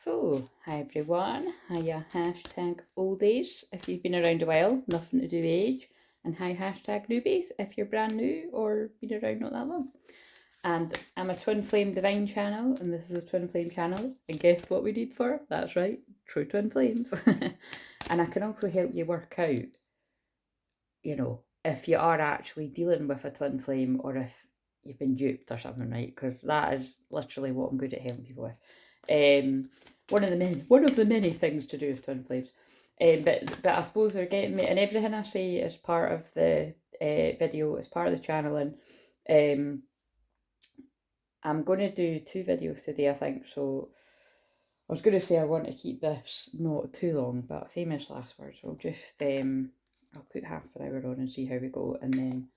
So, hi everyone, hiya hashtag oldies if you've been around a while, nothing to do with age, and hi hashtag newbies if you're brand new or been around not that long. And I'm a Twin Flame Divine channel, and this is a Twin Flame channel, and guess what we need for? That's right, true Twin Flames. And I can also help you work out, if you are actually dealing with a Twin Flame or if you've been duped or something, right? Because that is literally what I'm good at helping people with. One of the many things to do with Twin Flames. But I suppose they're getting me, and everything I say is part of the video, is part of the channel, and I'm going to do 2 videos today, I think. So I was going to say I want to keep this not too long, but famous last words. So I'll just I'll put half an hour on and see how we go, and then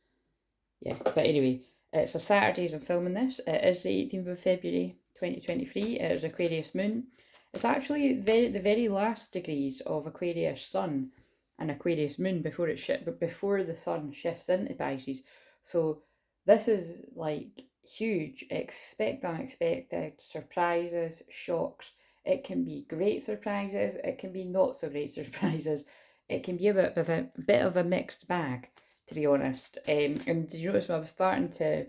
yeah. But anyway, it's a Saturday as I'm filming this. It is the 18th of February 2023. It is Aquarius moon. It's actually the very last degrees of Aquarius sun and Aquarius moon before the sun shifts into Pisces. So this is like huge. Expect unexpected surprises, shocks. It can be great surprises. It can be not so great surprises. It can be a bit of a mixed bag, to be honest. And did you notice when I was starting to,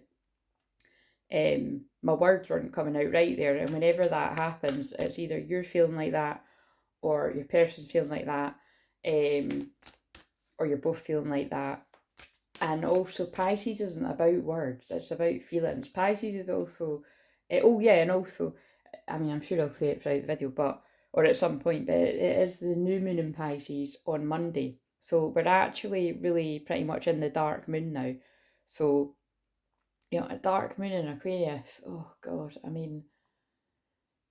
my words weren't coming out right there, and whenever that happens, it's either you're feeling like that, or your person's feeling like that, or you're both feeling like that. And also, Pisces isn't about words, it's about feelings. Pisces is also, and also, I mean, I'm sure I'll say it throughout the video, or at some point, but it is the new moon in Pisces on Monday. So we're actually really pretty much in the dark moon now. So, a dark moon in Aquarius, oh God, I mean,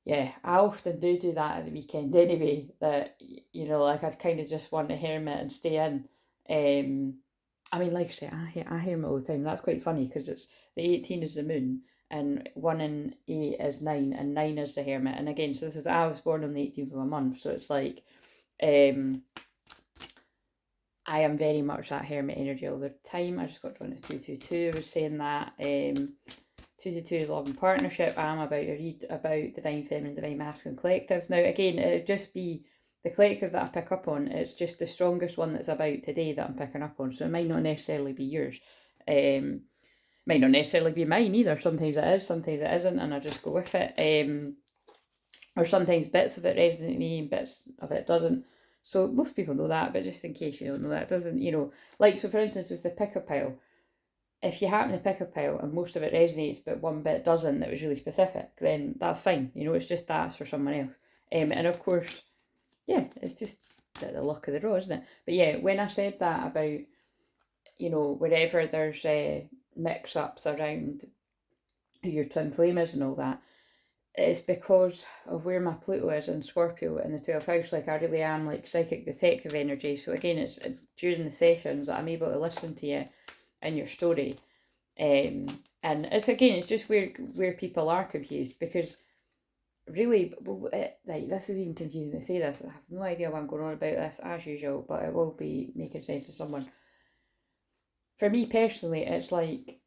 yeah, I often do that at the weekend anyway, that, like I'd kind of just want to hermit and stay in. I mean, like I say, I hermit all the time. That's quite funny because it's the 18 is the moon, and 1 and 8 is 9, and 9 is the hermit. And again, so this is, I was born on the 18th of a month, so it's like, I am very much that hermit energy all the time. I just got drawn to 222. I was saying that 222 love and partnership. I'm about to read about divine feminine, divine masculine collective. Now again, it would just be the collective that I pick up on. It's just the strongest one that's about today that I'm picking up on. So it might not necessarily be yours. Might not necessarily be mine either. Sometimes it is, sometimes it isn't, and I just go with it. Or sometimes bits of it resonate with me and bits of it doesn't. So most people know that, but just in case you don't know that, it doesn't, like, so for instance, with the pick a pile, if you happen to pick a pile and most of it resonates but one bit doesn't, that was really specific, then that's fine. It's just that's for someone else. And of course, yeah, it's just the luck of the draw, isn't it? But yeah, when I said that about, wherever there's mix-ups around who your twin flame is and all that, it's because of where my Pluto is in Scorpio in the 12th house. Like, I really am like psychic detective energy. So again, it's during the sessions that I'm able to listen to you and your story. And it's just where people are confused, because really, like, this is even confusing to say this. I have no idea why I'm going on about this as usual, but it will be making sense to someone. For me personally, it's like,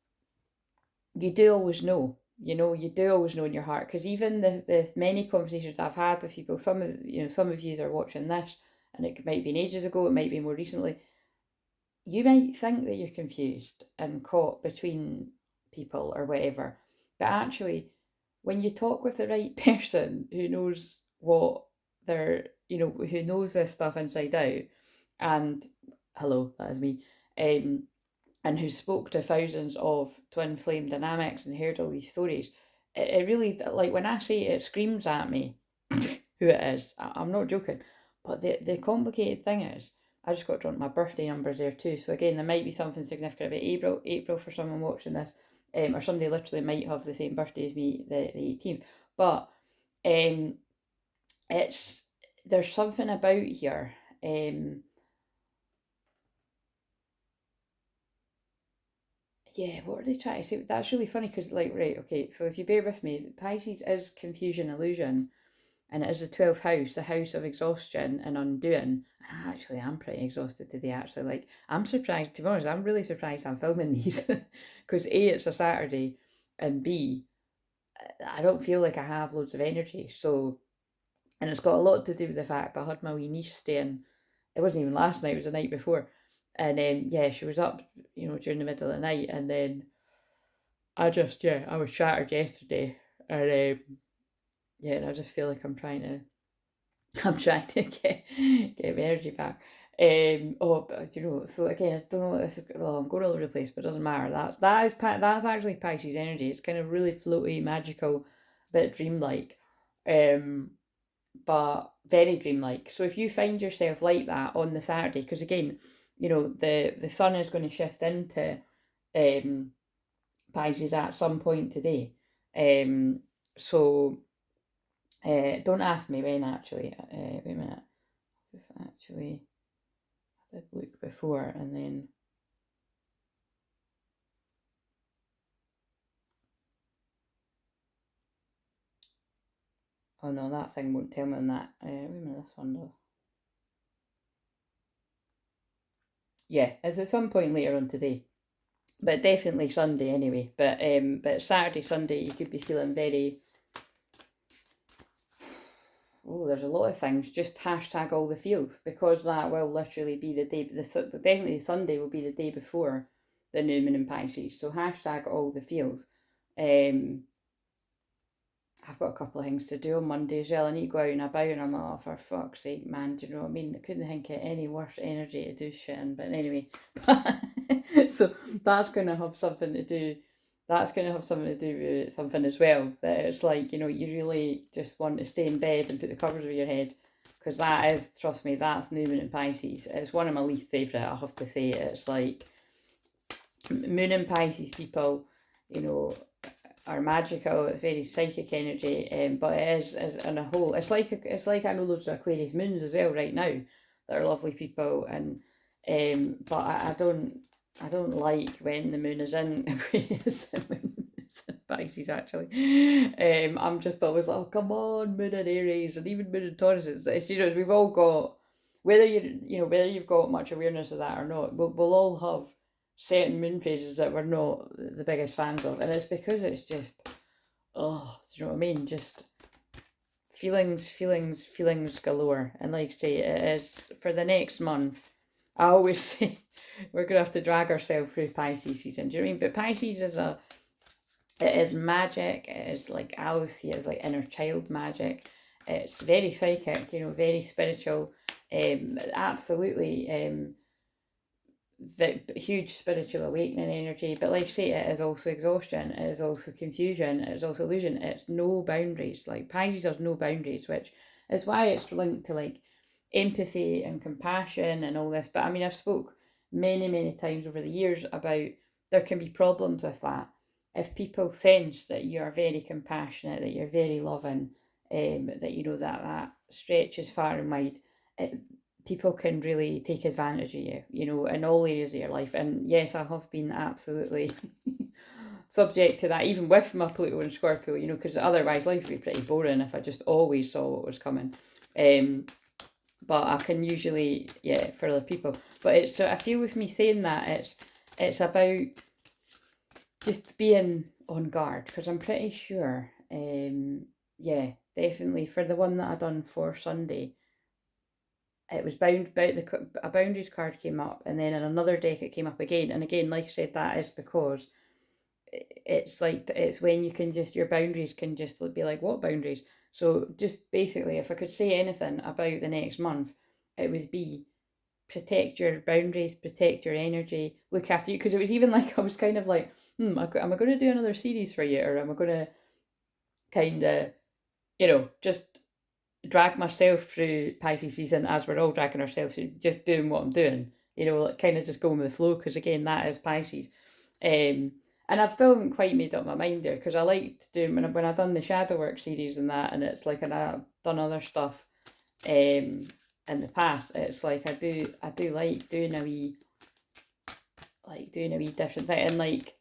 you do always know. You do always know in your heart, because even the many conversations I've had with people, some of you are watching this, and it might be ages ago, it might be more recently. You might think that you're confused and caught between people or whatever, but actually, when you talk with the right person who knows what they're, who knows this stuff inside out, and hello, that is me, and who spoke to thousands of twin flame dynamics and heard all these stories, it really, like, when I say it screams at me who it is, I'm not joking. But the complicated thing is, I just got drawn to my birthday numbers there too. So again, there might be something significant about April for someone watching this, or somebody literally might have the same birthday as me, the 18th. But there's something about here. Yeah, what are they trying to say? That's really funny because, like, right, okay, so if you bear with me, Pisces is confusion, illusion, and it is the 12th house, the house of exhaustion and undoing. And actually, I'm pretty exhausted today, actually. Like, I'm surprised, to be honest, I'm really surprised I'm filming these, because A, it's a Saturday, and B, I don't feel like I have loads of energy. So And it's got a lot to do with the fact that I had my wee niece staying. It wasn't even last night, it was the night before. And yeah, she was up, during the middle of the night. And then I was shattered yesterday. And yeah, and I just feel like I'm trying to get my energy back. But so again, I don't know what this is. Well, I'm going all over the place, but it doesn't matter. That's actually Pisces energy. It's kind of really floaty, magical, bit dreamlike, but very dreamlike. So if you find yourself like that on the Saturday, because again, the sun is going to shift into Pisces at some point today. So don't ask me when actually. Wait a minute. Just actually, I did look before and then. Oh no, that thing won't tell me on that. Wait a minute, this one though. Yeah, it's at some point later on today, but definitely Sunday anyway. But Saturday, Sunday, you could be feeling very. Oh, there's a lot of things. Just hashtag all the feels, because that will literally be the day. Definitely Sunday will be the day before the new moon in Pisces. So hashtag all the feels. I've got a couple of things to do on Monday as well. I need to go out and about, and I'm like, oh, for fuck's sake, man, do you know what I mean? I couldn't think of any worse energy to do shit in. But anyway, so that's going to have something to do. That's going to have something to do with something as well. That it's like, you really just want to stay in bed and put the covers over your head. Because that is, trust me, that's New Moon in Pisces. It's one of my least favourite, I have to say. It's like, Moon in Pisces people, are magical. It's very psychic energy, but it is on a whole. It's like I know loads of Aquarius moons as well right now that are lovely people, and but I don't like when the moon is in Aquarius and when it's in Pisces actually. I'm just always like, oh come on, moon in Aries and even moon in Taurus. It's we've all got, whether whether you've got much awareness of that or not, we'll all have certain moon phases that we're not the biggest fans of, and it's because it's just, oh, do you know what I mean? Just feelings galore. And like I say, it is for the next month. I always say we're gonna have to drag ourselves through Pisces season. Do you know what I mean? But Pisces it is magic. It is, like I always see it as like inner child magic. It's very psychic, very spiritual. Absolutely. The huge spiritual awakening energy, but like I say, it is also exhaustion, it is also confusion, it is also illusion. It's no boundaries. Like Pisces has no boundaries, which is why it's linked to like empathy and compassion and all this. But I mean, I've spoke many times over the years about there can be problems with that. If people sense that you are very compassionate, that you're very loving, that that stretches far and wide, it, people can really take advantage of you, in all areas of your life. And yes, I have been absolutely subject to that, even with my Pluto and Scorpio, because otherwise life would be pretty boring if I just always saw what was coming. But I can usually, for other people. But it's, I feel with me saying that, it's about just being on guard, because I'm pretty sure, definitely for the one that I done for Sunday, it was a boundaries card came up, and then in another deck it came up again. And again, like I said, that is because it's when you can just, your boundaries can just be like, what boundaries? So just basically, if I could say anything about the next month, it would be protect your boundaries, protect your energy, look after you. Because it was even like, I was kind of like, am I going to do another series for you, or am I going to kind of, just drag myself through Pisces season as we're all dragging ourselves through, just doing what I'm doing, like kind of just going with the flow, because again, that is Pisces. And I've still haven't quite made up my mind there, because I liked doing, when I done the shadow work series and that, and it's like, and I've done other stuff in the past, it's like I do like doing a wee different thing. And like,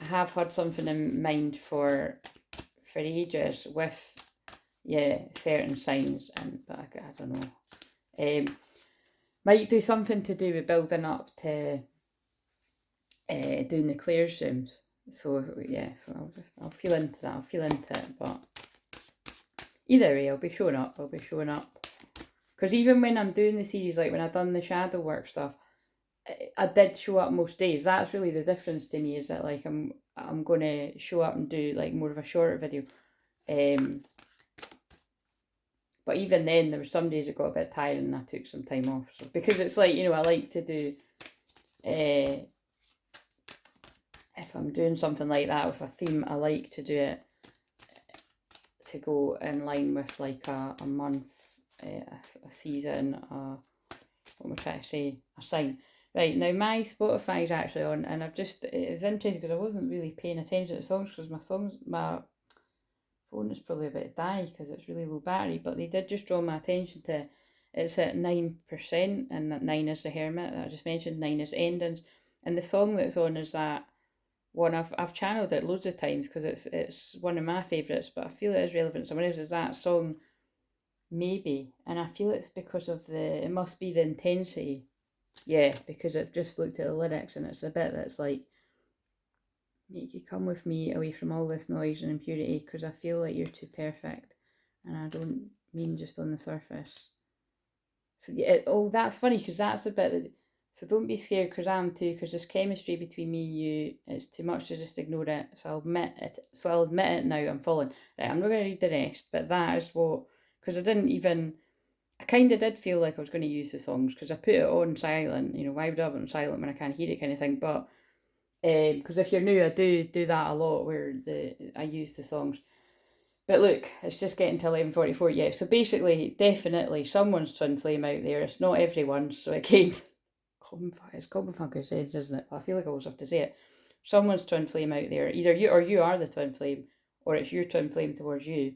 I have had something in mind for ages with certain signs, but I don't know. Might do something to do with building up to doing the Clairsentient. So so I'll feel into that. I'll feel into it, but Either way, I'll be showing up. Because even when I'm doing the series, like when I've done the shadow work stuff, I did show up most days. That's really the difference to me, is that like I'm going to show up and do like more of a shorter video. But even then, there were some days it got a bit tiring and I took some time off. So because it's like, you know, I like to do, if I'm doing something like that with a theme, I like to do it to go in line with like a month, a season, what am I trying to say, a sign. Right, now my Spotify's actually on, and it was interesting because I wasn't really paying attention to the songs, because my phone is probably about to die because it's really low battery, but they did just draw my attention to it's at 9%, and that 9 is the hermit that I just mentioned, 9 is endings, and the song that's on is that one. I've channeled it loads of times because it's one of my favourites, but I feel it is relevant to someone else. Is that song maybe, and I feel it's because of it must be the intensity. Yeah, because I've just looked at the lyrics and it's a bit that's like, make you come with me away from all this noise and impurity, because I feel like you're too perfect, and I don't mean just on the surface. So yeah, that's funny, because that's a bit that, so don't be scared, because I'm too, because there's chemistry between me and you. It's too much to just ignore it. So I'll admit it now. I'm falling. Right, I'm not going to read the rest, but that is what, because I kind of did feel like I was going to use the songs, because I put it on silent. You know, why would I have it on silent when I can't hear it, kind of thing. But because if you're new, I do that a lot, where I use the songs. But look, it's just getting to 11:44. Yeah, so basically, definitely, someone's twin flame out there. It's not everyone's. So again, it's common fucking sense, isn't it? I feel like I always have to say it. Someone's twin flame out there. Either you are the twin flame, or it's your twin flame towards you.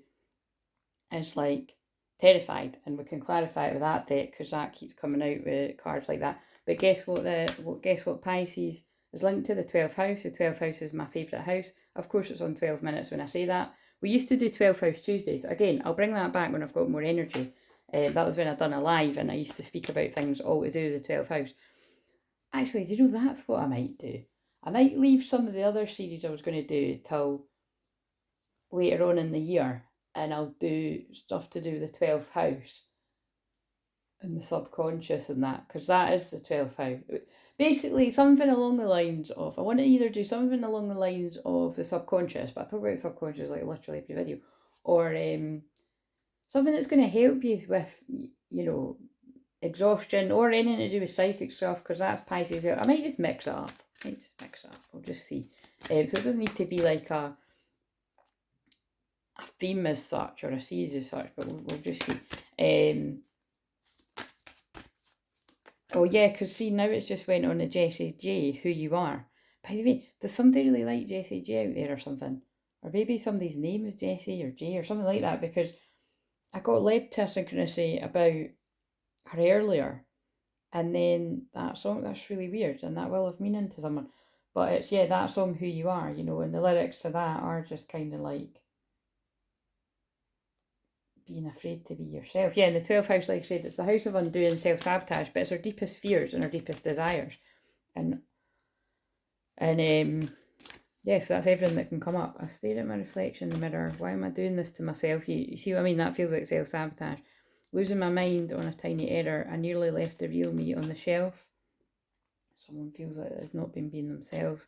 It's like terrified, and we can clarify it with that deck, because that keeps coming out with cards like that. But guess what Pisces is linked to? The 12th house. The 12th house is my favourite house. Of course, it's on 12 minutes when I say that. We used to do 12 house Tuesdays. Again, I'll bring that back when I've got more energy. That was when I'd done a live, and I used to speak about things all to do with the 12th house. Actually, do you know, that's what I might do. I might leave some of the other series I was going to do till later on in the year, and I'll do stuff to do with the 12th house and the subconscious and that, because that is the 12th house. Basically, something along the lines of, I want to either do something along the lines of the subconscious, but I talk about subconscious like literally every video, or something that's going to help you with, you know, exhaustion, or anything to do with psychic stuff, because that's Pisces. I might just mix it up. We'll just see. So it doesn't need to be like a theme as such, or a series as such, but we'll just see. Oh yeah, because see, now it's just went on to Jessie J, Who You Are. By the way, does somebody really like Jessie J out there or something? Or maybe somebody's name is Jessie or J or something like that, because I got led to a synchronicity about her earlier, and then that song, that's really weird, and that will have meaning to someone. But it's, yeah, that song, Who You Are, you know, and the lyrics to that are just kind of like being afraid to be yourself. Yeah, in the 12th house, like I said, it's the house of undoing, self-sabotage, but it's our deepest fears and our deepest desires. And yeah, so that's everything that can come up. I stare at my reflection in the mirror. Why am I doing this to myself? You see what I mean? That feels like self-sabotage. Losing my mind on a tiny error. I nearly left the real me on the shelf. Someone feels like they've not been being themselves.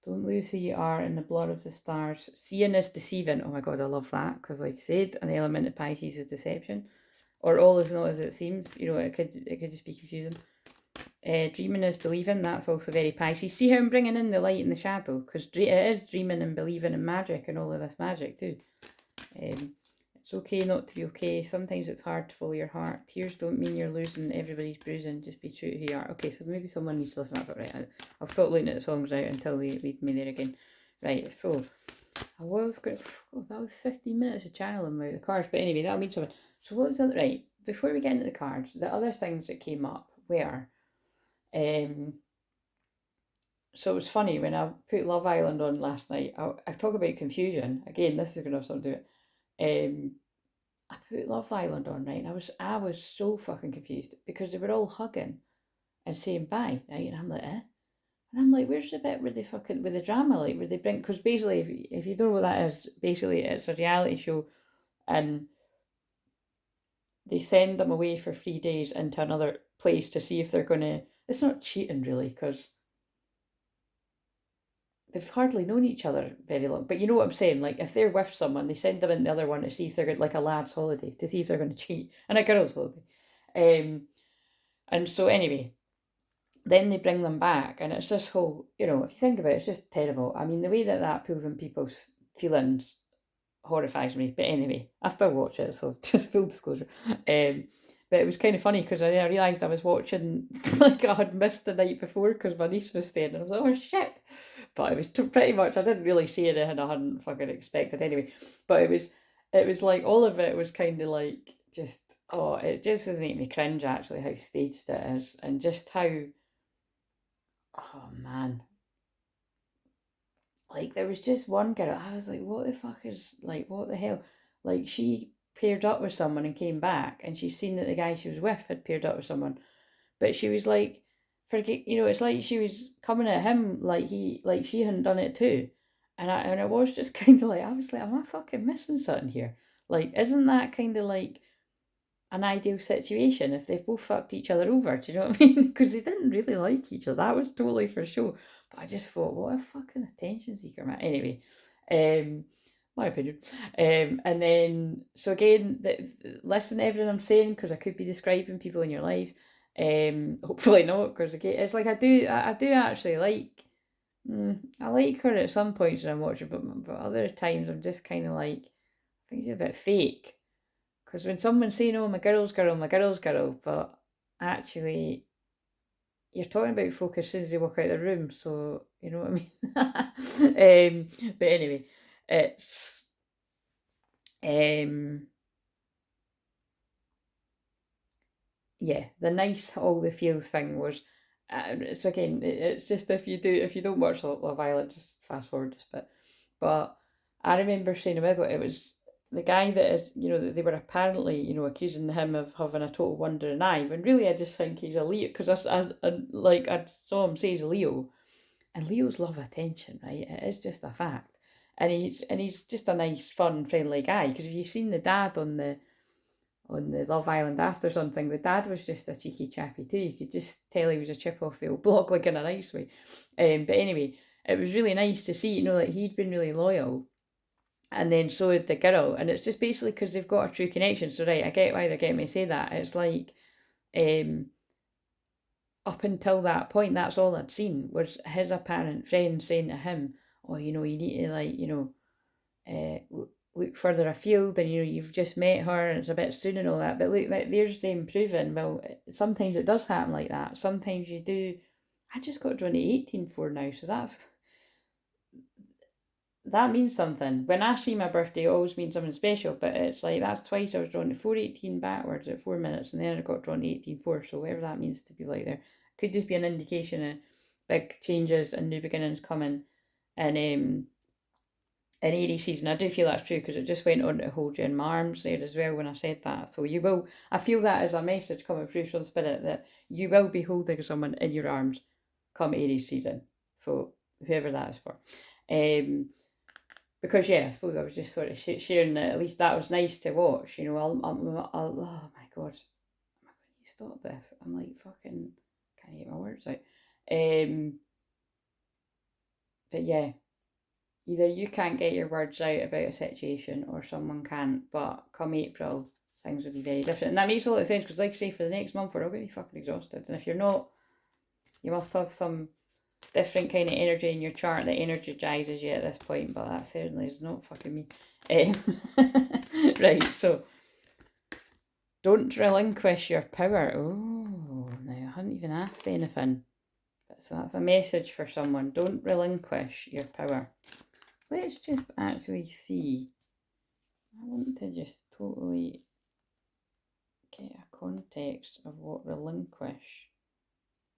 Don't lose who you are in the blur of the stars. Seeing is deceiving. Oh my god, I love that, because like I said, an element of Pisces is deception, or all is not as it seems. You know, it could just be confusing. Dreaming is believing. That's also very Pisces. See how I'm bringing in the light and the shadow, because it is dreaming and believing in magic and all of this magic too. It's okay not to be okay. Sometimes it's hard to follow your heart. Tears don't mean you're losing. Everybody's bruising. Just be true to who you are. Okay, so maybe someone needs to listen. That's all right. I'll stop looking at the songs now until they lead me there again. Right, so I was going to... Oh, that was 15 minutes of channeling about the cards. But anyway, that'll mean something. So what was the... Right, before we get into the cards, the other things that came up were... So it was funny, when I put Love Island on last night, I talk about confusion. Again, this is going to have something to do with it. I put Love Island on, right, and I was so fucking confused, because they were all hugging and saying bye, right, and I'm like, eh? And I'm like, where's the bit where they fucking, with the drama, like, where they bring, because basically, if you don't know what that is, basically it's a reality show, and they send them away for 3 days into another place to see if they're going to... It's not cheating, really, because they've hardly known each other very long. But you know what I'm saying? Like, if they're with someone, they send them in the other one to see if they're like a lad's holiday, to see if they're going to cheat, and a girl's holiday. And so anyway, then they bring them back, and it's this whole, you know, if you think about it, it's just terrible. I mean, the way that pulls on people's feelings horrifies me. But anyway, I still watch it, so just full disclosure. But it was kind of funny because I realised I was watching like I had missed the night before because my niece was staying, and I was like, oh shit. But it was pretty much, I didn't really see anything I hadn't fucking expected anyway. But it was like all of it was kind of like just, oh, it just does make me cringe actually how staged it is, and just how, oh man, like there was just one girl, I was like, what the fuck is, like, what the hell? Like, she paired up with someone and came back, and she's seen that the guy she was with had paired up with someone, but she was like, forget, you know, it's like she was coming at him like she hadn't done it too. And I was just kind of like, I was like, am I fucking missing something here? Like, isn't that kind of like an ideal situation if they've both fucked each other over? Do you know what I mean? Because they didn't really like each other. That was totally for show. But I just thought, what a fucking attention seeker, man. Anyway, my opinion. And then, so again, listen to everything I'm saying because I could be describing people in your lives. Hopefully not, because again, it's like I do actually like. I like her at some points when I'm watching, but other times I'm just kind of like, I think she's a bit fake. Because when someone's saying, oh, my girl's girl, but actually you're talking about folk as soon as they walk out of the room, so you know what I mean? But anyway, it's yeah, the nice all the feels thing was, so again, it's just if you don't watch Love Island, just fast forward this bit. But I remember saying a while ago, it was the guy that is, you know, that they were apparently, you know, accusing him of having a total wandering eye, when really I just think he's a Leo, because I saw him say he's a Leo, and Leos love attention, right? It is just a fact, and he's just a nice, fun, friendly guy. Because if you've seen the dad on the Love Island after something, the dad was just a cheeky chappy too. You could just tell he was a chip off the old block, like in a nice way. But anyway, it was really nice to see, you know, that he'd been really loyal, and then so had the girl, and it's just basically because they've got a true connection. So right, I get why they're getting me to say that. It's like, up until that point, that's all I'd seen was his apparent friend saying to him, "Oh, you know, you need to, like, you know, look further afield, and you know, you've just met her, and it's a bit soon and all that." But look, like, there's them proving. Well, sometimes it does happen like that. Sometimes you do. I just got drawn to 18 for now, so that means something. When I see my birthday, it always means something special, but it's like that's twice I was drawn to 418 backwards at 4 minutes, and then I got drawn to 18:4, so whatever that means to people out there. Could just be an indication of big changes and new beginnings coming in Aries season. I do feel that's true because it just went on to hold you in my arms there as well when I said that. So you will, I feel that as a message coming through from Spirit that you will be holding someone in your arms come Aries season. So whoever that is for. Because yeah, I suppose I was just sort of sharing that at least that was nice to watch. You know, I'll oh my god, am I going to stop this? I'm like fucking can't get my words out. But yeah, either you can't get your words out about a situation or someone can't. But come April, things will be very different, and that makes a lot of sense because, like I say, for the next month we're all going to be fucking exhausted, and if you're not, you must have some different kind of energy in your chart that energizes you at this point, but that certainly is not fucking me. Right, so don't relinquish your power. Oh, now I hadn't even asked anything. So that's a message for someone. Don't relinquish your power. Let's just actually see. I want to just totally get a context of what relinquish.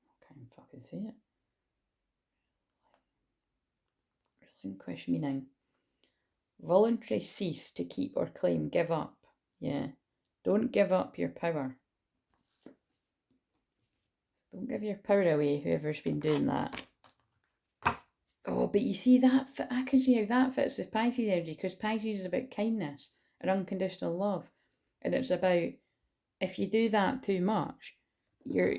I can't fucking see it. Relinquish meaning voluntary cease to keep or claim, give up. Yeah, don't give up your power. Don't give your power away, whoever's been doing that. Oh, but you see that, I can see how that fits with Pisces energy, because Pisces is about kindness and unconditional love, and it's about if you do that too much, you're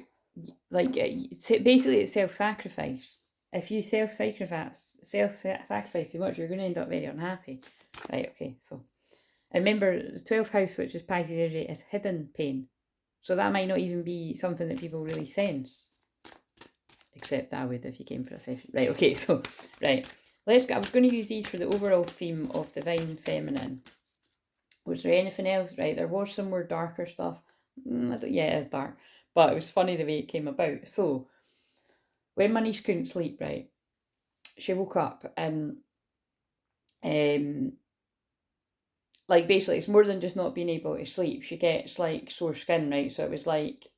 like, basically it's self-sacrifice. If you self-sacrifice too much, you're going to end up very unhappy. Right, okay, so. And remember, the 12th house, which is Pisces energy, is hidden pain. So that might not even be something that people really sense. Except I would if you came for a session. Right, okay, so, right. Let's go. I was going to use these for the overall theme of Divine Feminine. Was there anything else? Right, there was some more darker stuff. Yeah, it is dark. But it was funny the way it came about. So, when my niece couldn't sleep, right, she woke up and, like, basically, it's more than just not being able to sleep. She gets, like, sore skin, right? So it was like,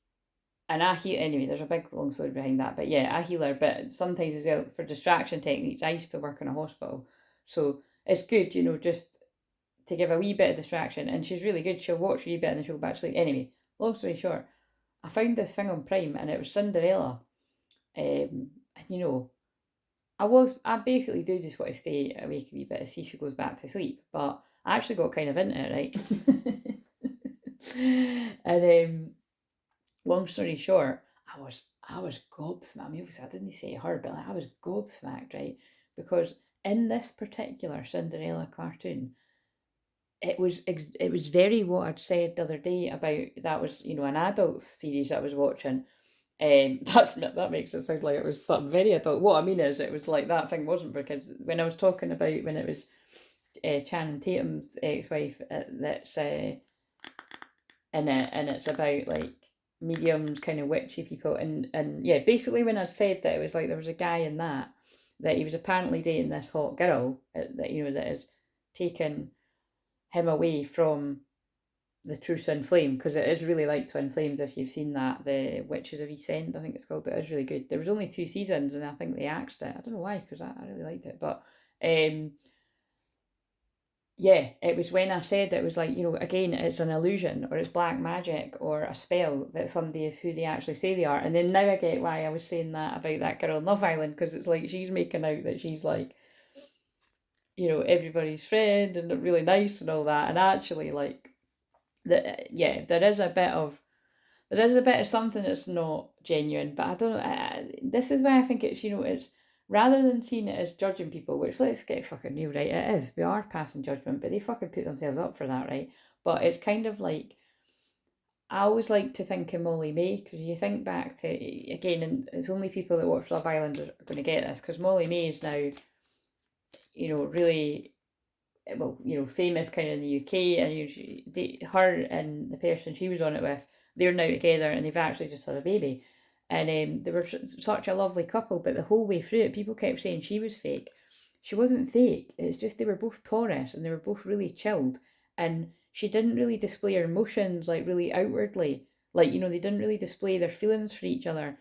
and I heal, anyway, there's a big long story behind that. But yeah, I heal her. But sometimes as well, for distraction techniques, I used to work in a hospital. So it's good, you know, just to give a wee bit of distraction. And she's really good. She'll watch a wee bit and then she'll go back to sleep. Anyway, long story short, I found this thing on Prime and it was Cinderella. And you know, I basically do just want to stay awake a wee bit to see if she goes back to sleep. But I actually got kind of into it, right? And long story short, I was gobsmacked. I mean, obviously I didn't say her, but like, I was gobsmacked, right? Because in this particular Cinderella cartoon, it was very what I'd said the other day about that was, you know, an adult series I was watching. That makes it sound like it was something very adult. What I mean is, it was like that thing wasn't for kids. When I was talking about when it was Channing Tatum's ex-wife, that's in it, and it's about like mediums, kind of witchy people, and yeah, basically when I said that it was like there was a guy in that he was apparently dating this hot girl that, you know, that has taken him away from the true twin flame, because it is really like Twin Flames. If you've seen that, the Witches of East End, I think it's called, but it is really good. There was only 2 seasons and I think they axed it. I don't know why, because I really liked it, but yeah, it was when I said it was like, you know, again, it's an illusion or it's black magic or a spell that somebody is who they actually say they are. And then now I get why I was saying that about that girl in Love Island, because it's like she's making out that she's like, you know, everybody's friend and really nice and all that. And actually, like, yeah, there is a bit of something that's not genuine. But I don't know. This is why I think it's, you know, it's, rather than seeing it as judging people, which, let's get fucking real, right? It is. We are passing judgment, but they fucking put themselves up for that, right? But it's kind of like, I always like to think of Molly May, because you think back to, again, and it's only people that watch Love Island are going to get this, because Molly May is now, you know, really, well, you know, famous kind of in the UK, and her and the person she was on it with, they're now together and they've actually just had a baby. And they were such a lovely couple, but the whole way through it, people kept saying she was fake. She wasn't fake. It's just they were both Taurus and they were both really chilled. And she didn't really display her emotions like really outwardly. Like, you know, they didn't really display their feelings for each other.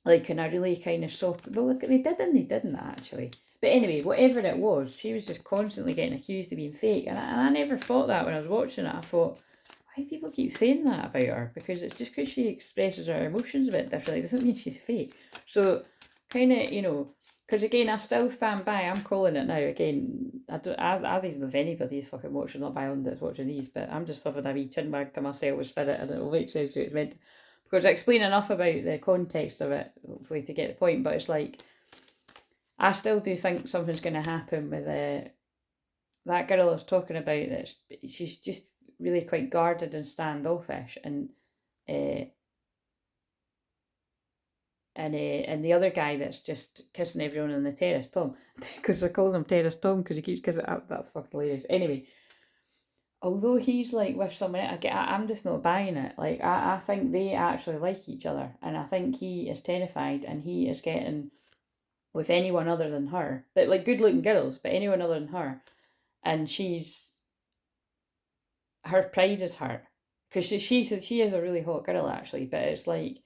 Like in a really kind of soft. Well, look, they did and they didn't actually. But anyway, whatever it was, she was just constantly getting accused of being fake. And I never thought that when I was watching it. I thought, why do people keep saying that about her? Because it's just because she expresses her emotions a bit differently. It doesn't mean she's fake. So, kind of, you know, because again, I still stand by. I'm calling it now. Again, I don't even know if anybody's fucking watching Love Island that's watching these, but I'm just having a wee chin wag to myself with spirit, and it'll make sense to it's meant. Because I explain enough about the context of it, hopefully, to get the point. But it's like, I still do think something's going to happen with that girl I was talking about. She's just really quite guarded and standoffish, and the other guy that's just kissing everyone on the terrace, Tom, because I call him Terrace Tom because he keeps kissing up. That's fucking hilarious. Anyway, although he's like with someone, I'm just not buying it. Like, I think they actually like each other, and I think he is terrified, and he is getting with anyone other than her. But like good looking girls, but anyone other than her, and her pride is hurt because she is a really hot girl actually. But it's like,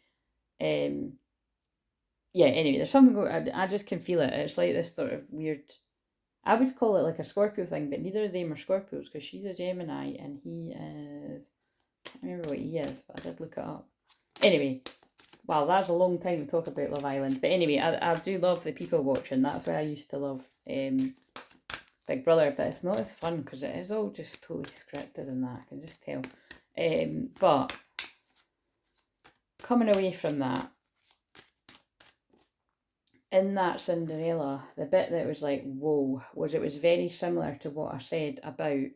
yeah. Anyway, there's something going. I just can feel it. It's like this sort of weird. I would call it like a Scorpio thing, but neither of them are Scorpios because she's a Gemini and he is. I can't remember what he is, but I did look it up. Anyway, wow, that's a long time to talk about Love Island. But anyway, I do love the people watching. That's why I used to love Big Big Brother, but it's not as fun because it is all just totally scripted and that, I can just tell. But coming away from that, in that Cinderella, the bit that was like, whoa, was it was very similar to what I said about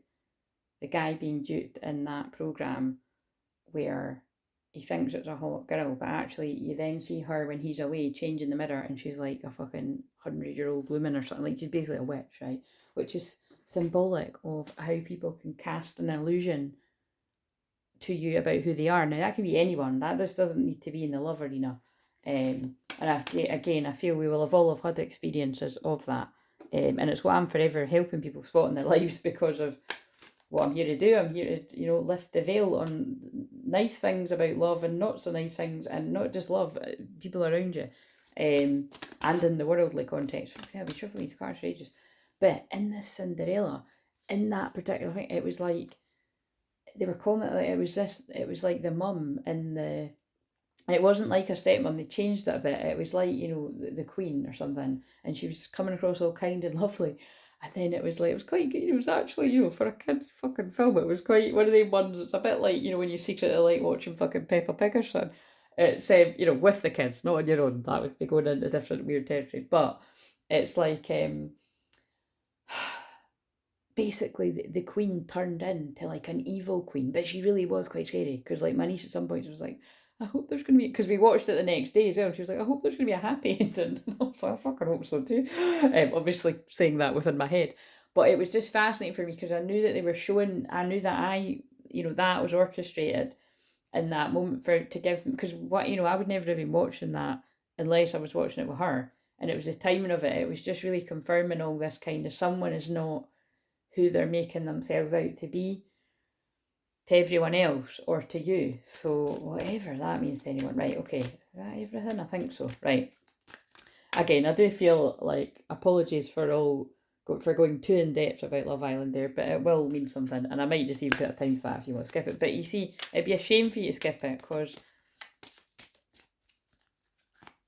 the guy being duped in that programme, where he thinks it's a hot girl, but actually you then see her when he's away changing the mirror and she's like a fucking 100-year-old woman or something. Like, she's basically a witch, right? Which is symbolic of how people can cast an illusion to you about who they are. Now, that can be anyone. That just doesn't need to be in the love arena. And I feel we will have all have had experiences of that. And it's what I'm forever helping people spot in their lives, because of what I'm here to do. I'm here to, lift the veil on nice things about love and not so nice things, and not just love, people around you, and in the worldly context. I'll be shuffling these cards for ages. But in this Cinderella, in that particular thing, it was like, they were calling it like, it was like the mum in the, it wasn't like a stepmom, they changed it a bit. It was like, the queen or something, and she was coming across all kind and lovely. And then it was quite good. It was actually, for a kid's fucking film, it was quite one of them ones. It's a bit like, when you secretly like watching fucking Peppa Pig or something. It's, with the kids, not on your own. That would be going into different weird territory. But it's like, basically the queen turned into like an evil queen, but she really was quite scary, because like my niece at some point was like, I hope there's going to be, because we watched it the next day as well, and she was like, I hope there's going to be a happy ending. And I was like, I fucking hope so too. Obviously saying that within my head. But it was just fascinating for me, because I knew that they were showing, I knew that that was orchestrated in that moment to give, because I would never have been watching that unless I was watching it with her. And it was the timing of it. It was just really confirming all this kind of, someone is not who they're making themselves out to be to everyone else or to you. So whatever that means to anyone. Right, okay. Is that everything? I think so. Right. Again, I do feel like apologies for going too in depth about Love Island there, but it will mean something, and I might just even put a timestamp if you want to skip it. But you see, it'd be a shame for you to skip it, because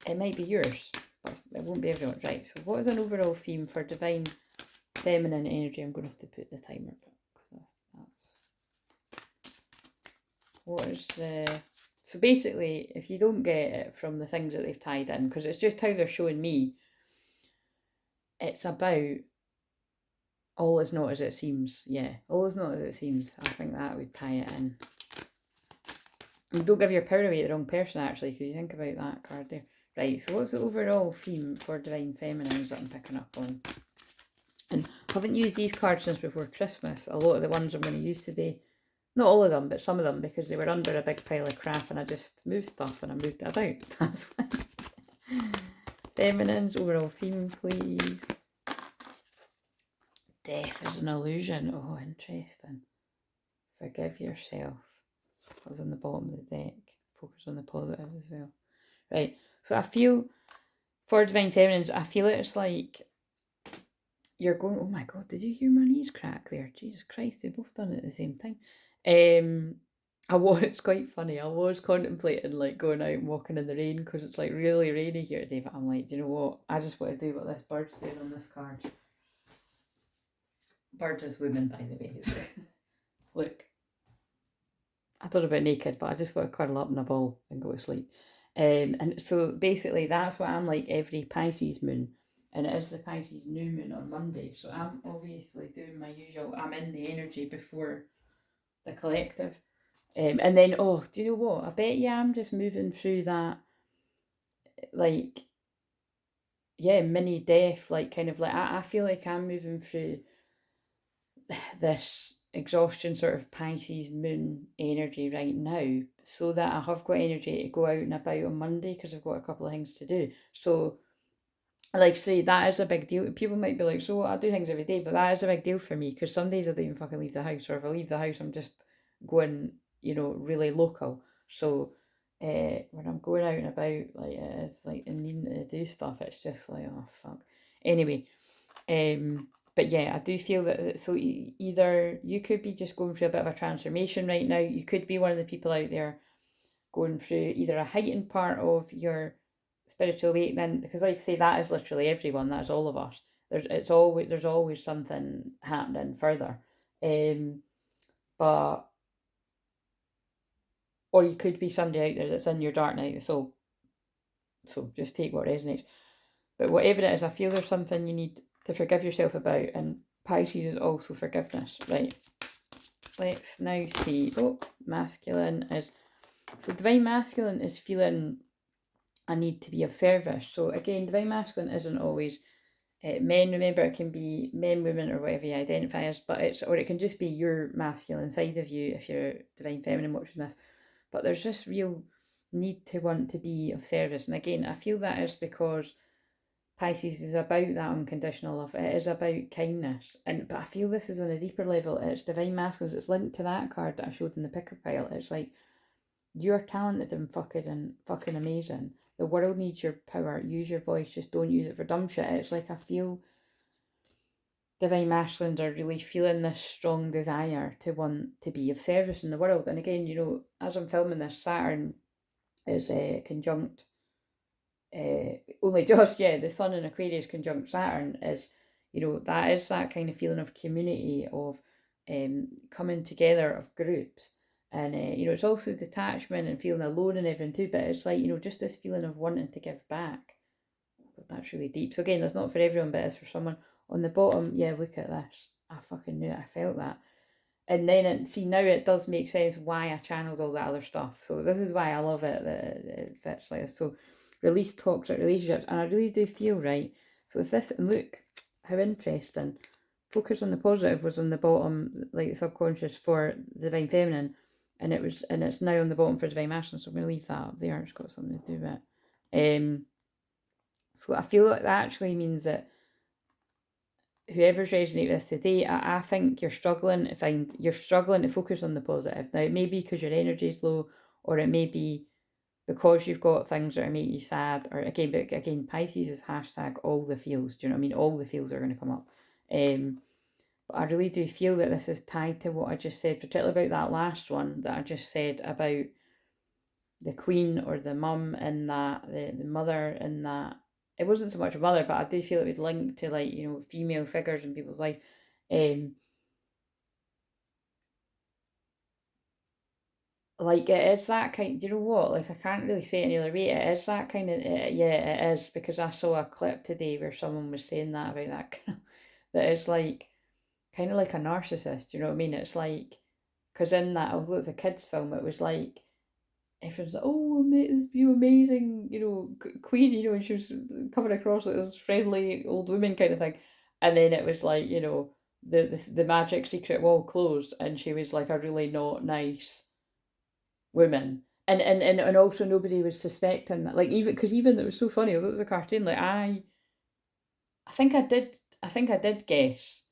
it might be yours, but it won't be everyone's. Right, so what is an overall theme for divine feminine energy? I'm going to have to put the timer, because that's what is the... So basically, if you don't get it from the things that they've tied in, because it's just how they're showing me, it's about all is not as it seems. Yeah, all is not as it seems. I think that would tie it in. And don't give your power away to the wrong person, actually, because you think about that card there. Right, so what's the overall theme for divine feminines that I'm picking up on? And I haven't used these cards since before Christmas. A lot of the ones I'm going to use today, not all of them, but some of them, because they were under a big pile of crap and I just moved stuff and I moved it about. That's why. Feminines, overall theme, please. Death is an illusion. Oh, interesting. Forgive yourself. That was on the bottom of the deck. Focus on the positive as well. Right, so I feel, for divine feminines, I feel it's like you're going, oh my god, did you hear my knees crack there? Jesus Christ, they both done it at the same time. It's quite funny. I was contemplating like going out and walking in the rain, because it's like really rainy here today, but I'm like, do you know what? I just want to do what this bird's doing on this card. Bird is woman, by the way. Look. I thought about naked, but I just want to curl up in a ball and go to sleep. And so basically that's what I'm like every Pisces moon. And it is the Pisces new moon on Monday. So I'm obviously doing my usual, I'm in the energy before the collective. And then, do you know what? I bet you I'm just moving through that, like, yeah, mini death, like kind of like, I feel like I'm moving through this exhaustion sort of Pisces moon energy right now, so that I have got energy to go out and about on Monday, because I've got a couple of things to do. So, like, say, that is a big deal. People might be like, so I do things every day, but that is a big deal for me, because some days I don't even fucking leave the house, or if I leave the house, I'm just going, really local. So, when I'm going out and about, like, it is like, and needing to do stuff, it's just like, oh fuck. Anyway, but yeah, I do feel that, so either you could be just going through a bit of a transformation right now, you could be one of the people out there going through either a heightened part of your spiritual awakening, because like I say, that is literally everyone, that's all of us. there's always something happening further. But or you could be somebody out there that's in your dark night of the soul. So just take what resonates. But whatever it is, I feel there's something you need to forgive yourself about, and Pisces is also forgiveness, right? Let's now see. Oh, masculine is... So divine masculine is feeling a need to be of service. So again, divine masculine isn't always men. Remember, it can be men, women, or whatever you identify as, but it can just be your masculine side of you if you're divine feminine watching this. But there's this real need to want to be of service. And again, I feel that is because Pisces is about that unconditional love. It is about kindness. But I feel this is on a deeper level. It's divine masculine. It's linked to that card that I showed in the picker pile. It's like, you're talented and fucking amazing. The world needs your power. Use your voice. Just don't use it for dumb shit. It's like, I feel divine masculines are really feeling this strong desire to want to be of service in the world. And again, as I'm filming this, Saturn is conjunct only just, the Sun in Aquarius conjunct Saturn is, that is that kind of feeling of community, of coming together of groups. And, it's also detachment and feeling alone and everything too, but it's like, just this feeling of wanting to give back. But that's really deep. So again, that's not for everyone, but it's for someone. On the bottom, look at this. I fucking knew it. I felt that. And then, now it does make sense why I channeled all that other stuff. So this is why I love it, that it fits like this. So release toxic relationships. And I really do feel, right, so if this, and look, how interesting. Focus on the positive was on the bottom, like the subconscious for the divine feminine. And it's now on the bottom for divine masculine. So I'm going to leave that up there. It's got something to do with it. So I feel like that actually means that whoever's resonating with this today, I think you're struggling to focus on the positive. Now, it may be because your energy is low, or it may be because you've got things that are making you sad, or again, Pisces is hashtag all the feels. Do you know what I mean? All the feels are going to come up. But I really do feel that this is tied to what I just said, particularly about that last one that I just said about the queen or the mum and that, the mother and that. It wasn't so much a mother, but I do feel it would link to, like, female figures in people's lives. Like, it is that kind, do you know what? Like, I can't really say it any other way. It is that kind of, it is, because I saw a clip today where someone was saying that about that, that it's like, kind of like a narcissist, you know what I mean? It's like, because in that, although it's a kid's film, it was like, everyone's like, oh, you amazing, queen, and she was coming across like this friendly old woman kind of thing. And then it was like, the magic secret wall closed, and she was like a really not nice woman. And also nobody was suspecting that, like, even it was so funny, although it was a cartoon, like, I think I did guess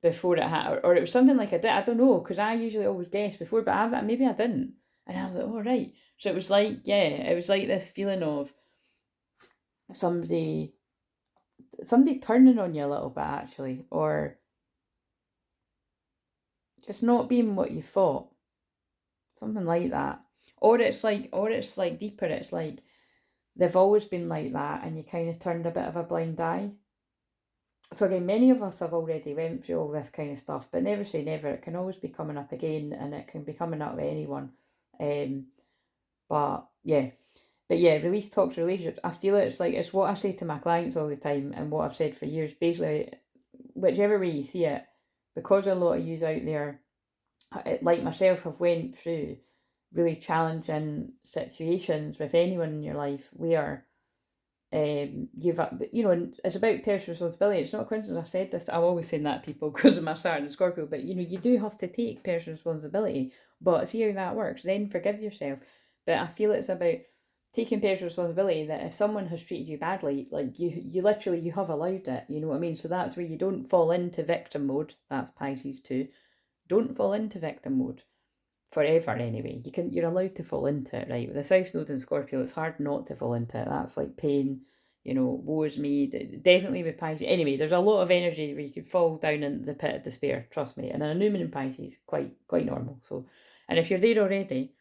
before it happened, or it was something like I don't know, because I usually always guess before, but maybe I didn't. And I was like, oh, right. So it was like, it was like this feeling of somebody turning on you a little bit, actually, or just not being what you thought. Something like that. Or it's like deeper. It's like they've always been like that, and you kind of turned a bit of a blind eye. So again, many of us have already went through all this kind of stuff, but never say never. It can always be coming up again, and it can be coming up with anyone. But release toxic relationships. I feel it's what I say to my clients all the time, and what I've said for years. Basically, whichever way you see it, because a lot of yous out there, like myself, have went through really challenging situations with anyone in your life where and it's about personal responsibility. It's not a coincidence I said this. I'm always saying that to people because of my Saturn and Scorpio, but you do have to take personal responsibility. But see how that works, then forgive yourself. But I feel it's about taking personal responsibility, that if someone has treated you badly, like, you literally, you have allowed it, you know what I mean? So that's where you don't fall into victim mode. That's Pisces too. Don't fall into victim mode forever anyway. You're allowed to fall into it, right? With the South Node in Scorpio, it's hard not to fall into it. That's like pain, woe is me. Definitely with Pisces. Anyway, there's a lot of energy where you could fall down in the pit of despair, trust me. And a new moon in Pisces, quite normal. So, and if you're there already,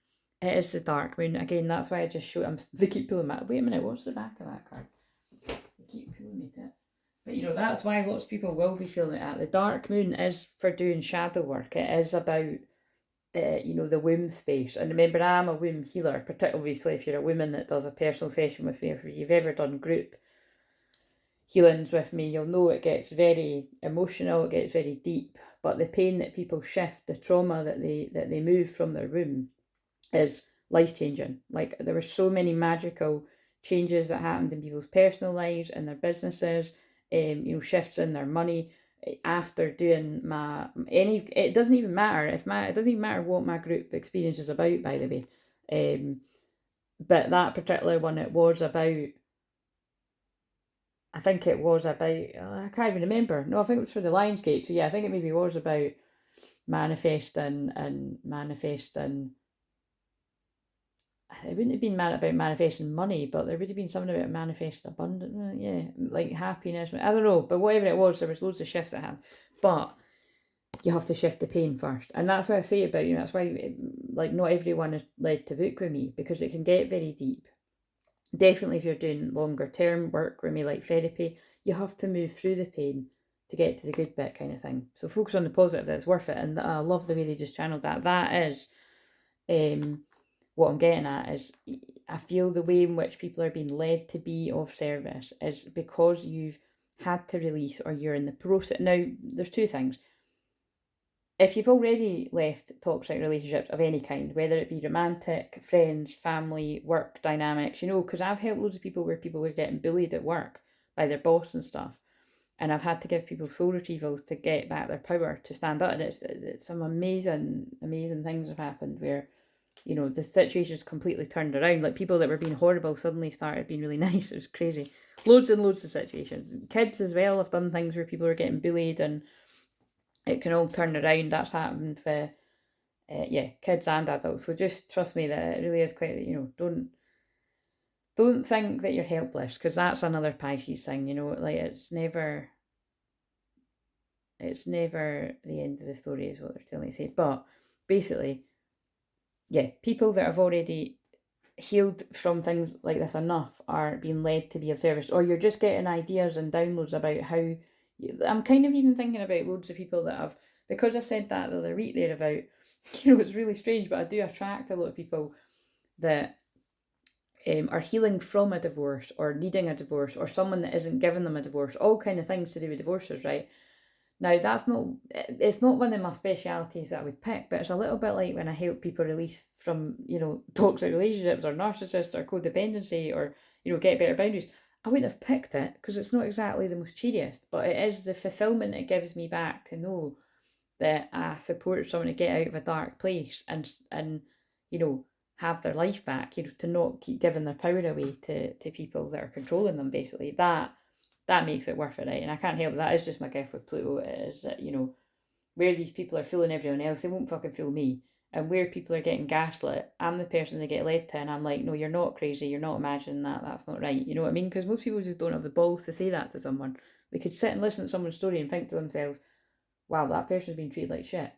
it is the dark moon. Again, that's why I just show. They keep pulling back. Wait a minute, what's the back of that card? They keep pulling me to it. But, you know, that's why lots of people will be feeling it at. The dark moon is for doing shadow work. It is about, you know, the womb space. And remember, I'm a womb healer, particularly obviously if you're a woman that does a personal session with me, if you've ever done group healings with me, you'll know it gets very emotional, it gets very deep. But the pain that people shift, the trauma that they move from their womb is life-changing. Like, there were so many magical changes that happened in people's personal lives and their businesses, you know, shifts in their money after doing it doesn't even matter it doesn't even matter what my group experience is about, by the way. But that particular one, it was about, I think it was about, I can't even remember. No, I think it was for the Lionsgate. So yeah, I think it maybe was about manifesting. It wouldn't have been about manifesting money, but there would have been something about manifesting abundance. Yeah, like happiness. I don't know, but whatever it was, there was loads of shifts that happened. But you have to shift the pain first. And that's what I say about, you know, that's why, like, not everyone is led to book with me, because it can get very deep. Definitely if you're doing longer term work with me, like therapy, you have to move through the pain to get to the good bit, kind of thing. So focus on the positive, that it's worth it. And I love the way they just channeled that. That is what I'm getting at, is I feel the way in which people are being led to be of service is because you've had to release, or you're in the process. Now, there's two things. If you've already left toxic relationships of any kind, whether it be romantic, friends, family, work dynamics, you know, because I've helped loads of people where people were getting bullied at work by their boss and stuff. And I've had to give people soul retrievals to get back their power, to stand up. And it's some amazing, amazing things have happened where, you know, the situation's completely turned around. Like, people that were being horrible suddenly started being really nice. It was crazy. Loads and loads of situations. Kids as well have done things where people are getting bullied, and it can all turn around. That's happened with, kids and adults. So just trust me that it really is quite, you know, don't think that you're helpless, because that's another Pisces thing, you know, like, it's never the end of the story, is what they're telling me to say. But basically, yeah, people that have already healed from things like this enough are being led to be of service, or you're just getting ideas and downloads about how. I'm kind of even thinking about loads of people that have, because I said that the other week there about, you know, it's really strange, but I do attract a lot of people that are healing from a divorce, or needing a divorce, or someone that isn't giving them a divorce, all kind of things to do with divorces, right? Now, it's not one of my specialities that I would pick, but it's a little bit like when I help people release from, you know, toxic relationships, or narcissists, or codependency, or, you know, get better boundaries. I wouldn't have picked it because it's not exactly the most cheeriest, but it is the fulfillment it gives me back to know that I support someone to get out of a dark place, and you know, have their life back, you know, to not keep giving their power away to people that are controlling them, basically. That makes it worth it, right? And I can't help it. That is just my gift with Pluto. It is that, you know, where these people are fooling everyone else, they won't fucking fool me. And where people are getting gaslit, I'm the person they get led to, and I'm like, no, you're not crazy, you're not imagining that, that's not right. You know what I mean? Because most people just don't have the balls to say that to someone. They could sit and listen to someone's story and think to themselves, wow, that person's been treated like shit,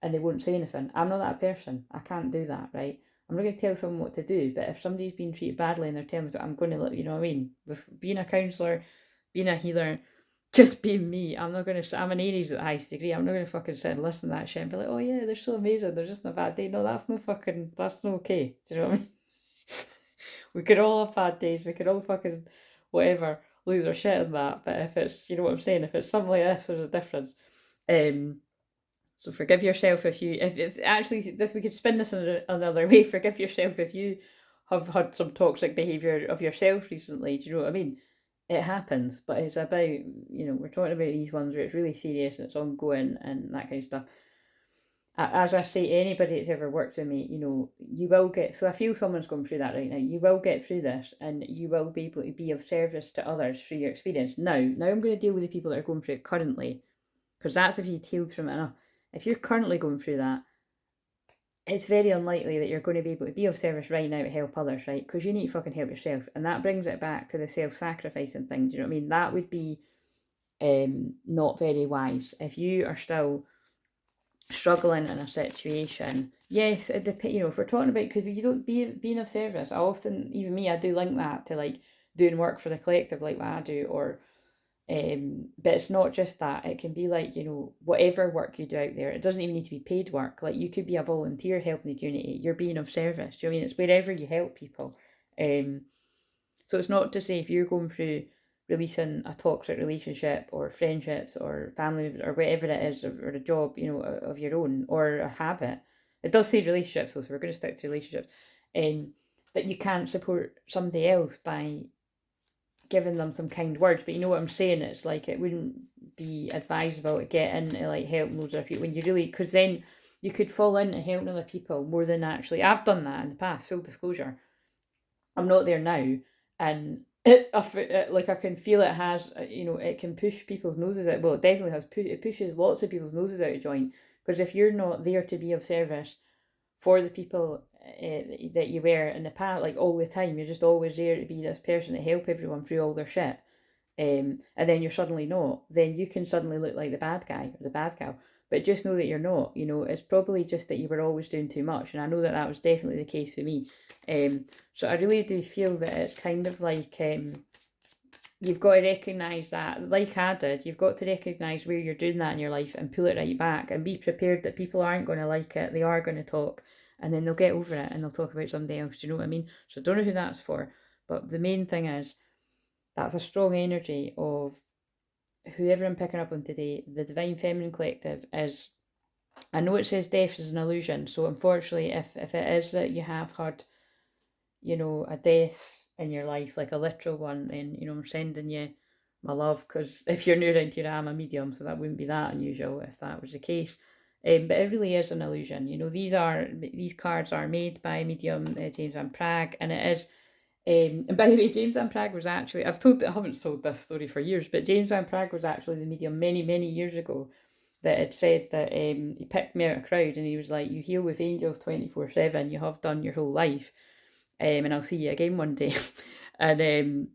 and they won't say anything. I'm not that person. I can't do that, right? I'm not going to tell someone what to do, but if somebody's been treated badly and they're telling me, I'm going to let, you know what I mean? With being a counsellor, being a healer, just being me, I'm not going to, I'm an Aries at the highest degree, I'm not going to fucking sit and listen to that shit and be like, oh yeah, they're so amazing, they're just in a bad day. No, that's not okay. Do you know what I mean? We could all have bad days, we could all fucking, whatever, lose our shit in that, but if it's, you know what I'm saying, if it's something like this, there's a difference. So forgive yourself if actually this, we could spin this in another way. Forgive yourself if you have had some toxic behaviour of yourself recently. Do you know what I mean? It happens, but it's about, you know, we're talking about these ones where it's really serious and it's ongoing and that kind of stuff. As I say, anybody that's ever worked with me, you know, you will get, so I feel someone's going through that right now. You will get through this, and you will be able to be of service to others through your experience. Now I'm going to deal with the people that are going through it currently, because that's if you've healed from it enough. If you're currently going through that, it's very unlikely that you're going to be able to be of service right now to help others, right? Because you need to fucking help yourself. And that brings it back to the self-sacrificing thing. Do you know what I mean? That would be not very wise. If you are still struggling in a situation, yes, it depends, you know, if we're talking about, because you don't being of service, I often, even me, I do link that to like doing work for the collective, like what I do, or But it's not just that. It can be like, you know, whatever work you do out there. It doesn't even need to be paid work. Like, you could be a volunteer helping the community. You're being of service. Do you know what I mean? It's wherever you help people. So it's not to say if you're going through releasing a toxic relationship or friendships or family members or whatever it is, or a job, you know, of your own, or a habit. It does say relationships, so we're going to stick to relationships. That you can't support somebody else by giving them some kind words. But you know what I'm saying? It's like, it wouldn't be advisable to get into like helping loads of people when you really, because then you could fall into helping other people more than actually. I've done that in the past, full disclosure. I'm not there now, and like, I can feel it has, you know, it can push people's noses out. Well, it definitely has. It pushes lots of people's noses out of joint, because if you're not there to be of service for the people that you were in the past, like all the time, you're just always there to be this person to help everyone through all their shit. And then you're suddenly not, then you can suddenly look like the bad guy or the bad gal. But just know that you're not, you know, it's probably just that you were always doing too much. And I know that that was definitely the case for me. So I really do feel that it's kind of like, you've got to recognise that, like I did, you've got to recognise where you're doing that in your life and pull it right back, and be prepared that people aren't going to like it, they are going to talk, and then they'll get over it and they'll talk about somebody else. Do you know what I mean? So I don't know who that's for, but the main thing is, that's a strong energy of whoever I'm picking up on today. The Divine Feminine Collective is, I know it says death is an illusion, so unfortunately, if it is that you have had, you know, a death in your life, like a literal one, then, you know, I'm sending you my love, because if you're new around here, I'm a medium, so that wouldn't be that unusual if that was the case. But it really is an illusion. You know, these cards are made by medium James Van Praagh, and it is. And by the way, James Van Praagh was actually, I haven't told this story for years, but James Van Praagh was actually the medium many, many years ago that had said that he picked me out of a crowd, and he was like, you heal with angels 24/7, you have done your whole life, and I'll see you again one day. And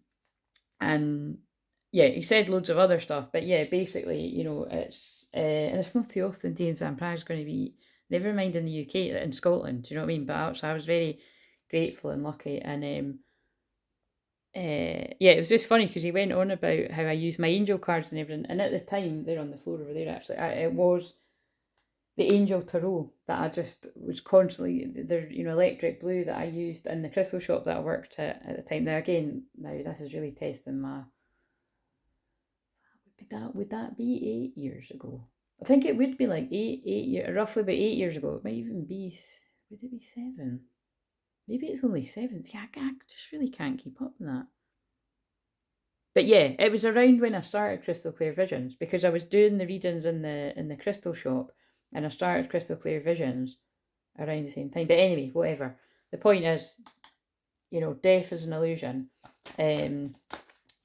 yeah, he said loads of other stuff, but yeah, basically, you know, it's, and it's not too often James Van Praagh is going to be, never mind in the UK, in Scotland, do you know what I mean? But I was very grateful and lucky, and yeah, it was just funny because he went on about how I use my angel cards and everything, and at the time, they're on the floor over there actually, it was the angel tarot that I just was constantly, the, you know, electric blue that I used in the crystal shop that I worked at the time. Now again, this is really testing my, would that be 8 years ago? I think it would be like 8 years, roughly about 8 years ago. It might even be, would it be 7? Maybe it's only 7. Yeah, I just really can't keep up with that. But yeah, it was around when I started Crystal Clear Visions, because I was doing the readings in the crystal shop, and I started Crystal Clear Visions around the same time. But anyway, whatever. The point is, you know, death is an illusion.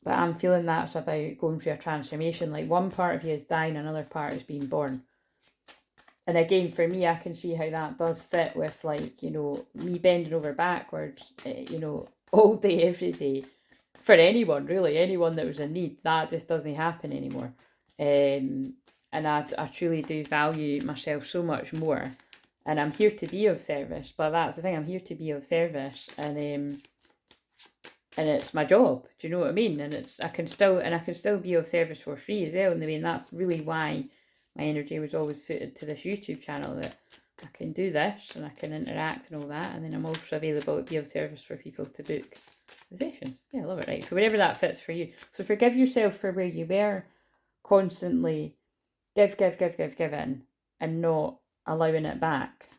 But I'm feeling that's about going through a transformation. Like, one part of you is dying, another part is being born. And again, for me, I can see how that does fit with, like, you know, me bending over backwards, you know, all day, every day. For anyone, really, anyone that was in need, that just doesn't happen anymore. And I truly do value myself so much more. And I'm here to be of service, but that's the thing, I'm here to be of service, and it's my job, do you know what I mean? And I can still be of service for free as well. And I mean, that's really why my energy was always suited to this YouTube channel, that I can do this and I can interact and all that, and then I'm also available to be of service for people to book the session. Yeah, I love it, right? So wherever that fits for you. So forgive yourself for where you were constantly give in, and not allowing it back.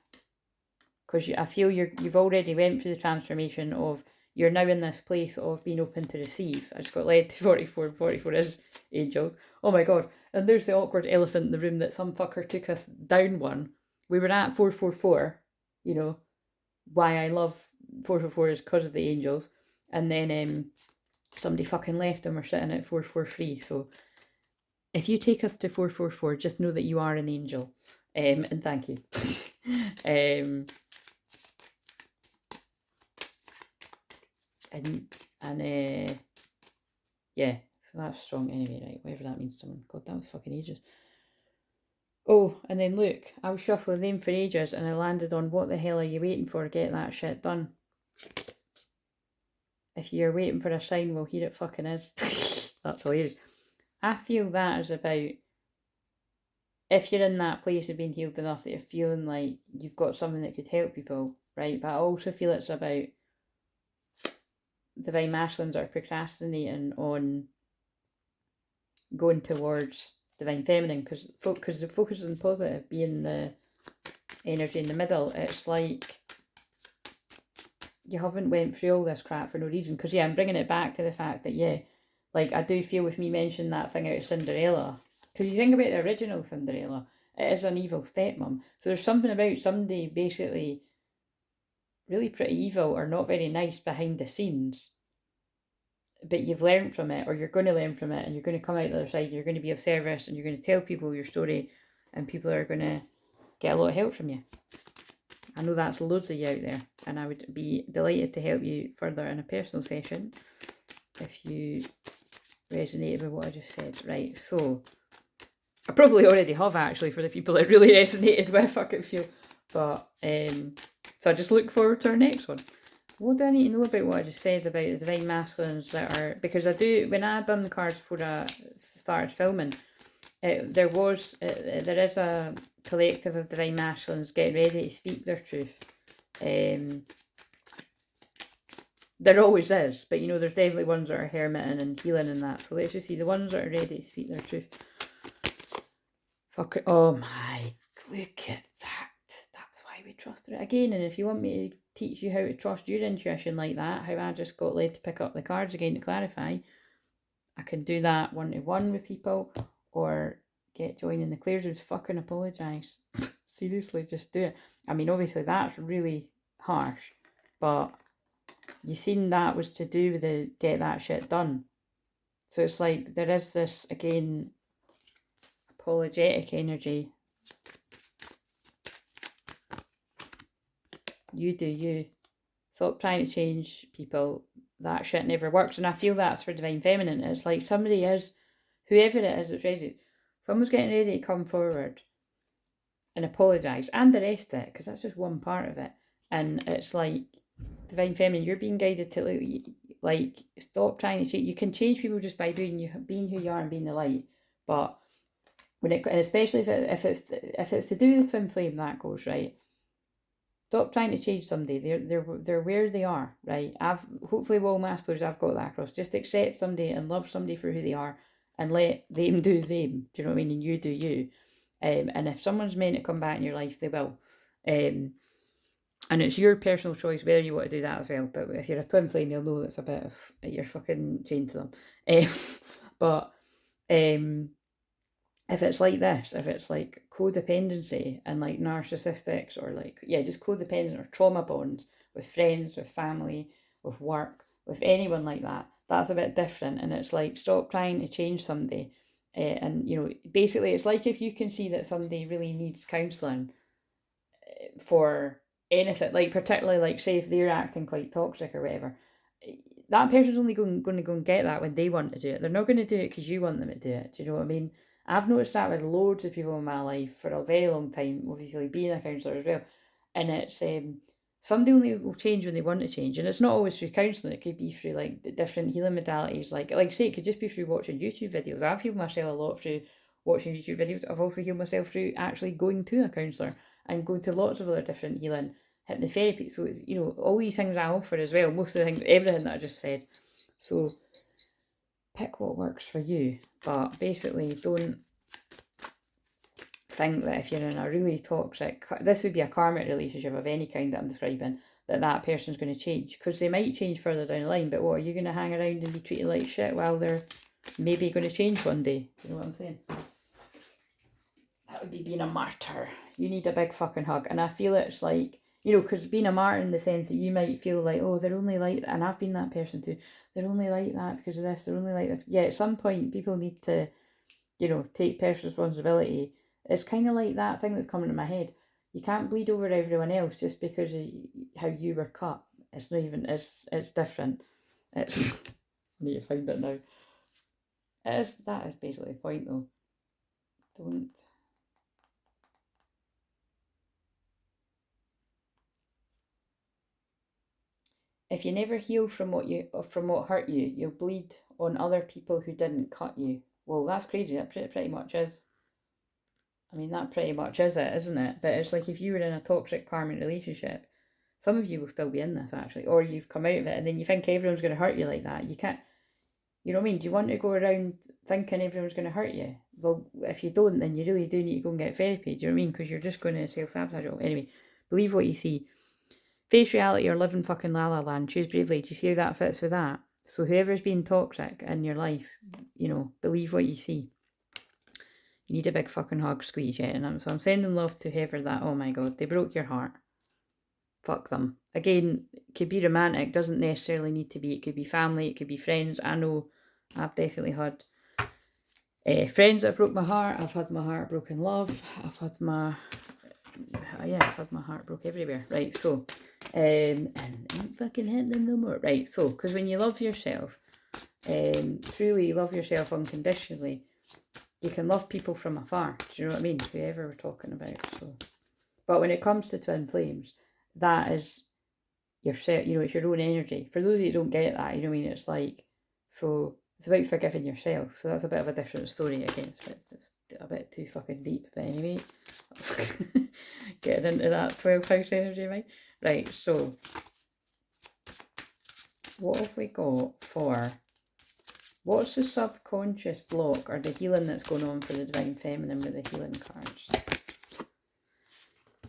Because I feel you've already went through the transformation of, you're now in this place of being open to receive. I just got led to 44, and 44 is angels. Oh my god. And there's the awkward elephant in the room that some fucker took us down one. We were at 444, you know, why I love 444 is because of the angels. And then somebody fucking left and we're sitting at 443. So if you take us to 444, just know that you are an angel. And thank you. Yeah, so that's strong anyway, right? Whatever that means to someone. God, that was fucking ages. Oh, and then look, I was shuffling them for ages, and I landed on, what the hell are you waiting for? Get that shit done. If you're waiting for a sign, well, here it fucking is. That's hilarious. I feel that is about, if you're in that place of being healed enough that you're feeling like you've got something that could help people, right? But I also feel it's about divine masculines are procrastinating on going towards divine feminine, because the focus on positive being the energy in the middle. It's like you haven't went through all this crap for no reason. Because I'm bringing it back to the fact that like I do feel with me mentioning that thing out of Cinderella, because you think about the original Cinderella, it is an evil stepmom. So there's something about somebody basically really pretty evil or not very nice behind the scenes, but you've learned from it, or you're going to learn from it, and you're going to come out the other side, and you're going to be of service, and you're going to tell people your story, and people are going to get a lot of help from you. I know that's loads of you out there, and I would be delighted to help you further in a personal session if you resonated with what I just said. Right, so I probably already have, actually, for the people that really resonated with, I can feel. But so I just look forward to our next one. What do I need to know about what I just said about the divine masculines that are, because I do, when I done the cards before I started filming, there is a collective of divine masculines getting ready to speak their truth. There always is, but there's definitely ones that are hermiting and healing and that. So let's just see the ones that are ready to speak their truth. Fuck it. Oh my, look at that. That's why we trusted it again. And if you want me to teach you how to trust your intuition like that, how I just got led to pick up the cards again to clarify, I can do that one-to-one with people, or get joining the Clairs. Fucking apologise. Seriously, just do it. I mean, obviously that's really harsh, but you seen that was to do with the get that shit done. So it's like there is this, again, apologetic energy. You do you. Stop trying to change people. That shit never works. And I feel that's for divine feminine. It's like somebody is, whoever it is that's ready, someone's getting ready to come forward and apologise, and the rest of it, because that's just one part of it. And it's like, divine feminine, you're being guided to like stop trying to change. You can change people just by being who you are and being the light. But when it, and especially if it's to do with the twin flame, that goes right. Stop trying to change somebody. They're where they are, right? Hopefully, Wall Masters, I've got that across. Just accept somebody and love somebody for who they are, and let them do them. Do you know what I mean? And you do you. And if someone's meant to come back in your life, they will. And it's your personal choice whether you want to do that as well. But if you're a twin flame, you'll know it's a bit of, you're fucking chained to them. But if it's like this, if it's like codependency and like narcissistics, or like, just codependent or trauma bonds with friends, with family, with work, with anyone like that, that's a bit different. And it's like, stop trying to change somebody. And, basically it's like if you can see that somebody really needs counselling for anything, like particularly like say if they're acting quite toxic or whatever, that person's only going to go and get that when they want to do it. They're not going to do it because you want them to do it. Do you know what I mean? I've noticed that with loads of people in my life for a very long time, obviously being a counsellor as well. And it's somebody only will change when they want to change, and it's not always through counselling. It could be through like the different healing modalities, like say it could just be through watching YouTube videos. I've healed myself a lot through watching YouTube videos. I've also healed myself through actually going to a counsellor and going to lots of other different healing, hypnotherapy. So it's, all these things I offer as well. Most of the things, everything that I just said. So pick what works for you, but basically don't think that if you're in a really toxic, this would be a karmic relationship of any kind that I'm describing, that person's going to change, because they might change further down the line. But what, are you going to hang around and be treated like shit while they're maybe going to change one day? Do you know what I'm saying? That would be being a martyr. You need a big fucking hug. And I feel it's like, because being a martyr in the sense that you might feel like, oh, they're only like that, and I've been that person too, they're only like that because of this, they're only like this. Yeah, at some point people need to, take personal responsibility. It's kind of like that thing that's coming to my head. You can't bleed over everyone else just because of how you were cut. It's not even, it's different. It's, I need to find it now. That is basically the point though. Don't. If you never heal from what hurt you, you'll bleed on other people who didn't cut you. well, that's crazy. That pretty much is. I mean, that pretty much is it, isn't it? But it's like if you were in a toxic karmic relationship, some of you will still be in this actually, or you've come out of it and then you think everyone's going to hurt you like that. You can't, you know what I mean? Do you want to go around thinking everyone's going to hurt you? Well, if you don't, then you really do need to go and get therapy. Do you know what I mean? Because you're just going to self-sabotage it. Anyway, believe what you see. Face reality or live in fucking la la land. Choose bravely. Do you see how that fits with that? So whoever's being toxic in your life, you know, believe what you see. You need a big fucking hug, squeeze, yeah. And so I'm sending love to whoever that, oh my god, they broke your heart. Fuck them. Again, it could be romantic, doesn't necessarily need to be. It could be family, it could be friends. I know I've definitely had friends that have broke my heart. I've had my heart broken love. I've had my, I've had my heart broke everywhere. Right, so, and ain't fucking hitting them no more. Right, so, because when you love yourself, truly love yourself unconditionally, you can love people from afar. Do you know what I mean? Whoever we're talking about. So, but when it comes to twin flames, that is yourself. You know, it's your own energy. For those of you who don't get that, you know what I mean? It's like, so it's about forgiving yourself. So that's a bit of a different story again. It's a bit too fucking deep. But anyway, getting into that 12th house energy, right? Right. So, what have we got for? What's the subconscious block or the healing that's going on for the Divine Feminine with the healing cards?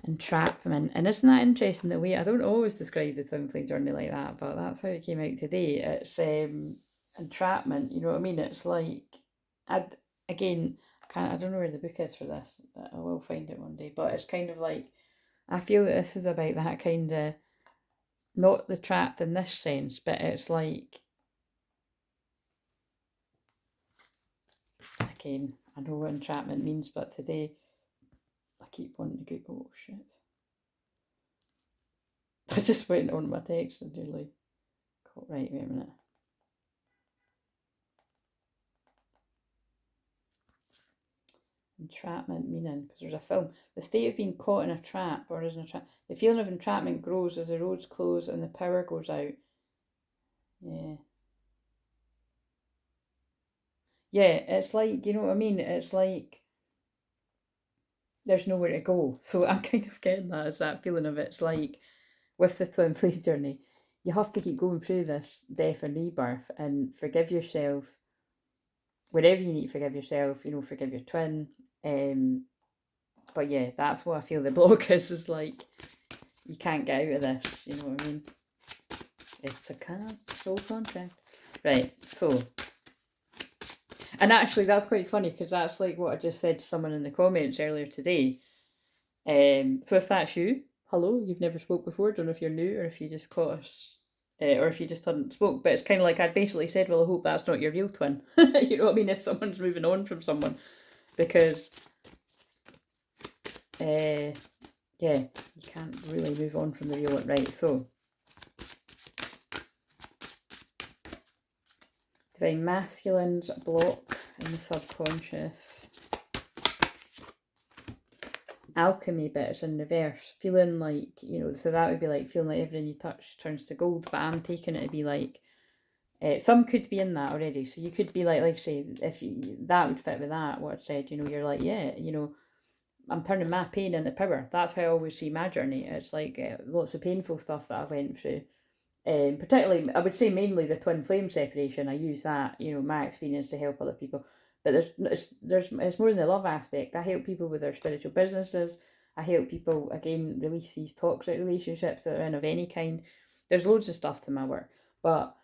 Entrapment. And isn't that interesting the way, I don't always describe the twin flame journey like that, but that's how it came out today. It's entrapment, you know what I mean? It's like, I don't know where the book is for this, but I will find it one day. But it's kind of like, I feel that this is about that kind of, not the trapped in this sense, but it's like, again, I know what entrapment means, but today I keep wanting to go, oh shit. I just went on my text and you're like, right, wait a minute. Entrapment meaning, because there's a film. The state of being caught in a trap or is in a trap. The feeling of entrapment grows as the roads close and the power goes out. Yeah. Yeah, it's like, you know what I mean? It's like there's nowhere to go. So I'm kind of getting that as that feeling of it's like with the twin flame journey, you have to keep going through this death and rebirth and forgive yourself wherever you need to forgive yourself, you know, forgive your twin. But yeah, that's what I feel the block is like you can't get out of this, you know what I mean? It's a soul contract. Right, so, and actually that's quite funny because that's like what I just said to someone in the comments earlier today. So if that's you, hello, you've never spoke before, don't know if you're new or if you just caught us, or if you just hadn't spoke, but it's kind of like I'd basically said, well, I hope that's not your real twin. You know what I mean? If someone's moving on from someone, because yeah, you can't really move on from the real one. Right, so Divine Masculine's block in the subconscious. Alchemy bits in reverse, feeling like, you know, so that would be like feeling like everything you touch turns to gold, but I'm taking it to be like, some could be in that already, so you could be like say, if you, that would fit with that, what I said, you know, you're like, yeah, you know, I'm turning my pain into power. That's how I always see my journey. It's like lots of painful stuff that I've went through. Particularly, I would say mainly the twin flame separation. I use that, you know, my experience to help other people. But it's more than the love aspect. I help people with their spiritual businesses. I help people, again, release these toxic relationships that are in of any kind. There's loads of stuff to my work. But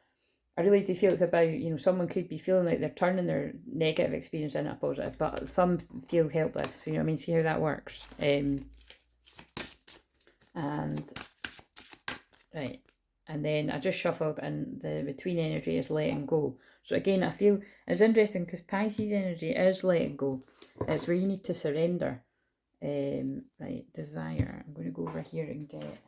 I really do feel it's about, you know, someone could be feeling like they're turning their negative experience into a positive, but some feel helpless, you know what I mean? See how that works. And, right. And then I just shuffled and the between energy is letting go. So again, I feel it's interesting because Pisces energy is letting go. It's where you need to surrender. Right, desire. I'm going to go over here and get...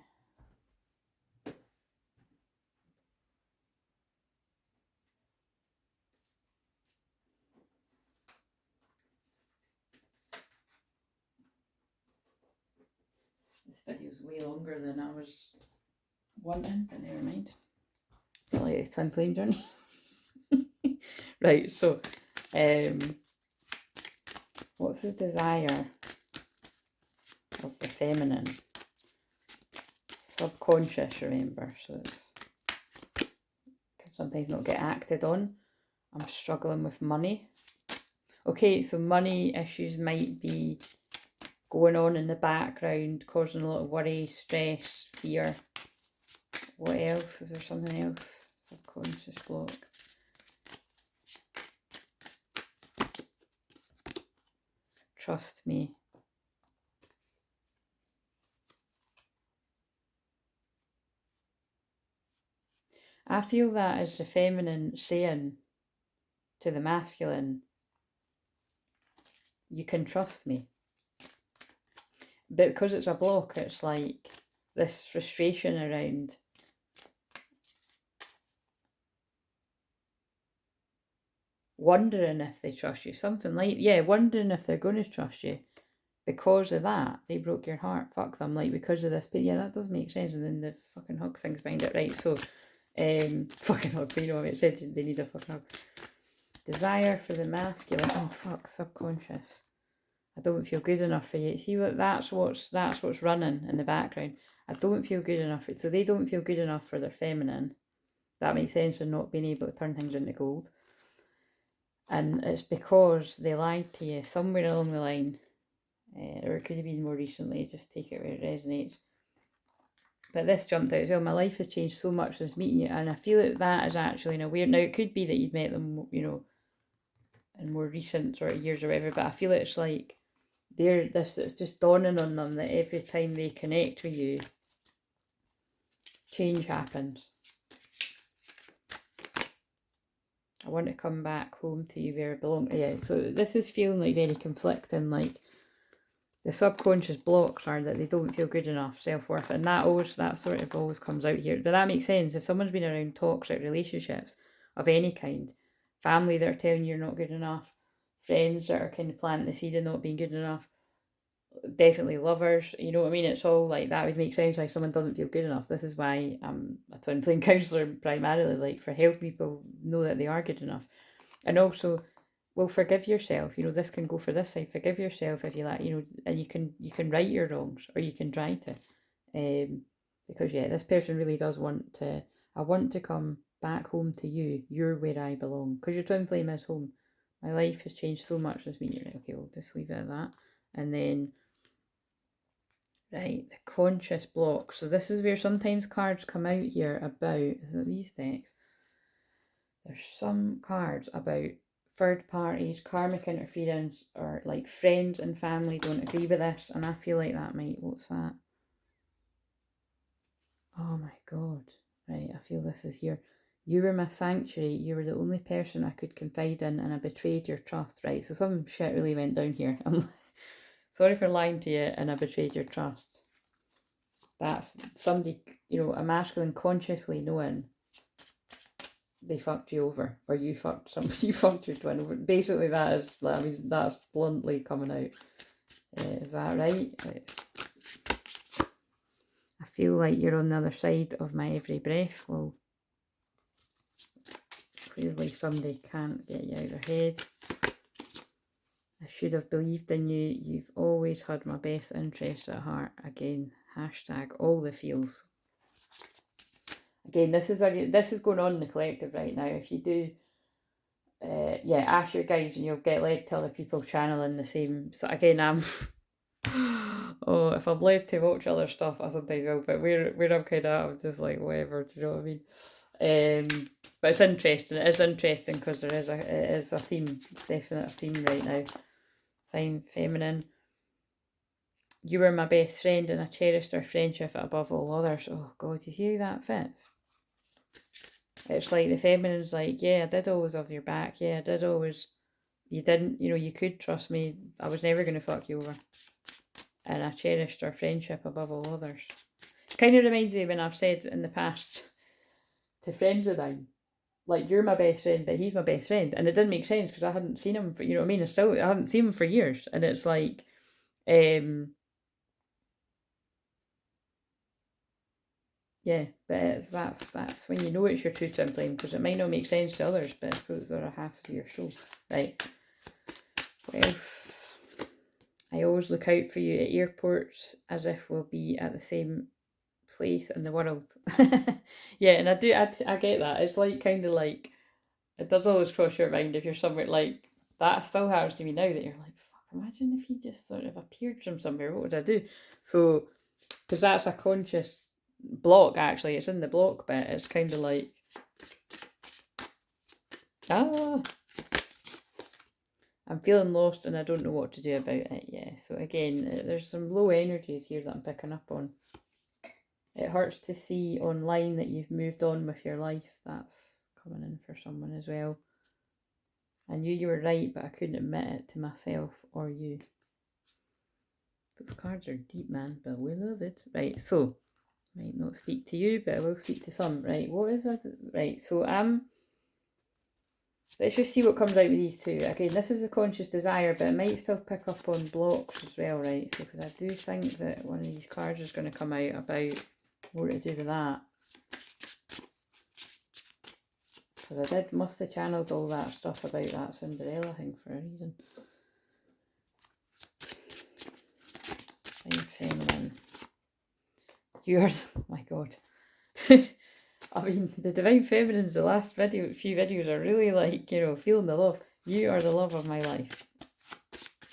This video's way longer than I was wanting, but never mind. It's like the twin flame journey. Right, so What's the desire of the feminine? Subconscious, remember, so it's can sometimes not get acted on. I'm struggling with money. Okay, so money issues might be going on in the background, causing a lot of worry, stress, fear. What else? Is there something else? Subconscious block. Trust me. I feel that as the feminine saying to the masculine, you can trust me. But because it's a block, it's like this frustration around wondering if they trust you. Something like, yeah, wondering if they're going to trust you. Because of that, they broke your heart. Fuck them, like, because of this. But yeah, that does make sense. And then the fucking hug thing's behind it, right? So, fucking hug, but you know what it said, they need a fucking hug. Desire for the masculine. Oh, fuck, subconscious. I don't feel good enough for you. See what that's what's running in the background. I don't feel good enough. So they don't feel good enough for their feminine. That makes sense, of not being able to turn things into gold. And it's because they lied to you somewhere along the line. Or it could have been more recently. Just take it where it resonates. But this jumped out as well. My life has changed so much since meeting you, and I feel that is actually in a weird. Now it could be that you'd met them, you know, in more recent sort of years or whatever. But I feel it's like it's just dawning on them that every time they connect with you, change happens. I want to come back home to you where I belong. Yeah, so this is feeling like very conflicting. Like the subconscious blocks are that they don't feel good enough, self-worth, and that sort of always comes out here. But that makes sense. If someone's been around toxic relationships of any kind, family that are telling you you're not good enough, friends that are kind of planting the seed of not being good enough, definitely lovers, you know what I mean? It's all like that would make sense why someone doesn't feel good enough. This is why I'm a twin flame counsellor primarily, like for help people know that they are good enough. And also, well, forgive yourself. You know, this can go for this side. Forgive yourself if you like, you know, and you can right your wrongs, or you can try to. Because yeah, this person really does want to. I want to come back home to you. You're where I belong. Because your twin flame is home. My life has changed so much since meeting you. Okay, we'll just leave it at that. And then, right, the conscious block. So this is where sometimes cards come out here about, is it these decks? There's some cards about third parties, karmic interference, or like friends and family don't agree with this, and I feel like that might, what's that? Oh my god. Right, I feel this is here. You were my sanctuary, you were the only person I could confide in, and I betrayed your trust. Right, so some shit really went down here. I'm sorry for lying to you, and I betrayed your trust. That's somebody, you know, a masculine consciously knowing they fucked you over, or you fucked somebody, you fucked your twin over. Basically, that is, I mean, that's bluntly coming out. Is that right? I feel like you're on the other side of my every breath. Well, clearly somebody can't get you out of their head. I should have believed in you. You've always had my best interests at heart. Again, hashtag all the feels. Again, this is going on in the collective right now. If you do, yeah, ask your guides and you'll get led to other people channeling the same. So again, oh, if I'm led to watch other stuff, I sometimes will. But where I'm kind of, I'm just like whatever. Do you know what I mean? But it's interesting. It is interesting because it is a theme. It's definitely a theme right now. Feminine. You were my best friend and I cherished our friendship above all others. Oh God, you see how that fits? It's like the feminine's like, yeah, I did always have your back. Yeah, I did always. You didn't, you know, you could trust me. I was never going to fuck you over. And I cherished our friendship above all others. Kind of reminds me when I've said in the past to friends of mine, like, you're my best friend, but he's my best friend. And it didn't make sense because I hadn't seen him for, you know what I mean? I hadn't seen him for years. And it's like, Yeah, but that's when you know it's your true twin flame, because it might not make sense to others, but I suppose they're a half of your soul. Right. What else? I always look out for you at airports as if we'll be at the same place in the world. Yeah, and I get that. It's like kind of like, it does always cross your mind if you're somewhere like that. Still happens to me now that you're like, fuck, imagine if he just sort of appeared from somewhere, what would I do? So, because that's a conscious block, actually, it's in the block bit. It's kind of like, I'm feeling lost and I don't know what to do about it. Yeah, so again, there's some low energies here that I'm picking up on. It hurts to see online that you've moved on with your life. That's coming in for someone as well. I knew you were right, but I couldn't admit it to myself or you. Those cards are deep, man, but we love it. Right, so, might not speak to you, but I will speak to some. Right, what is that? Right, so let's just see what comes out with these two. Again, this is a conscious desire, but it might still pick up on blocks as well, right? So, because I do think that one of these cards is going to come out about what to do with that. Because I must have channeled all that stuff about that Cinderella thing for a reason. Divine Feminine. You're, oh my god. I mean, the Divine Feminines, the last few videos are really like, you know, feeling the love. You are the love of my life.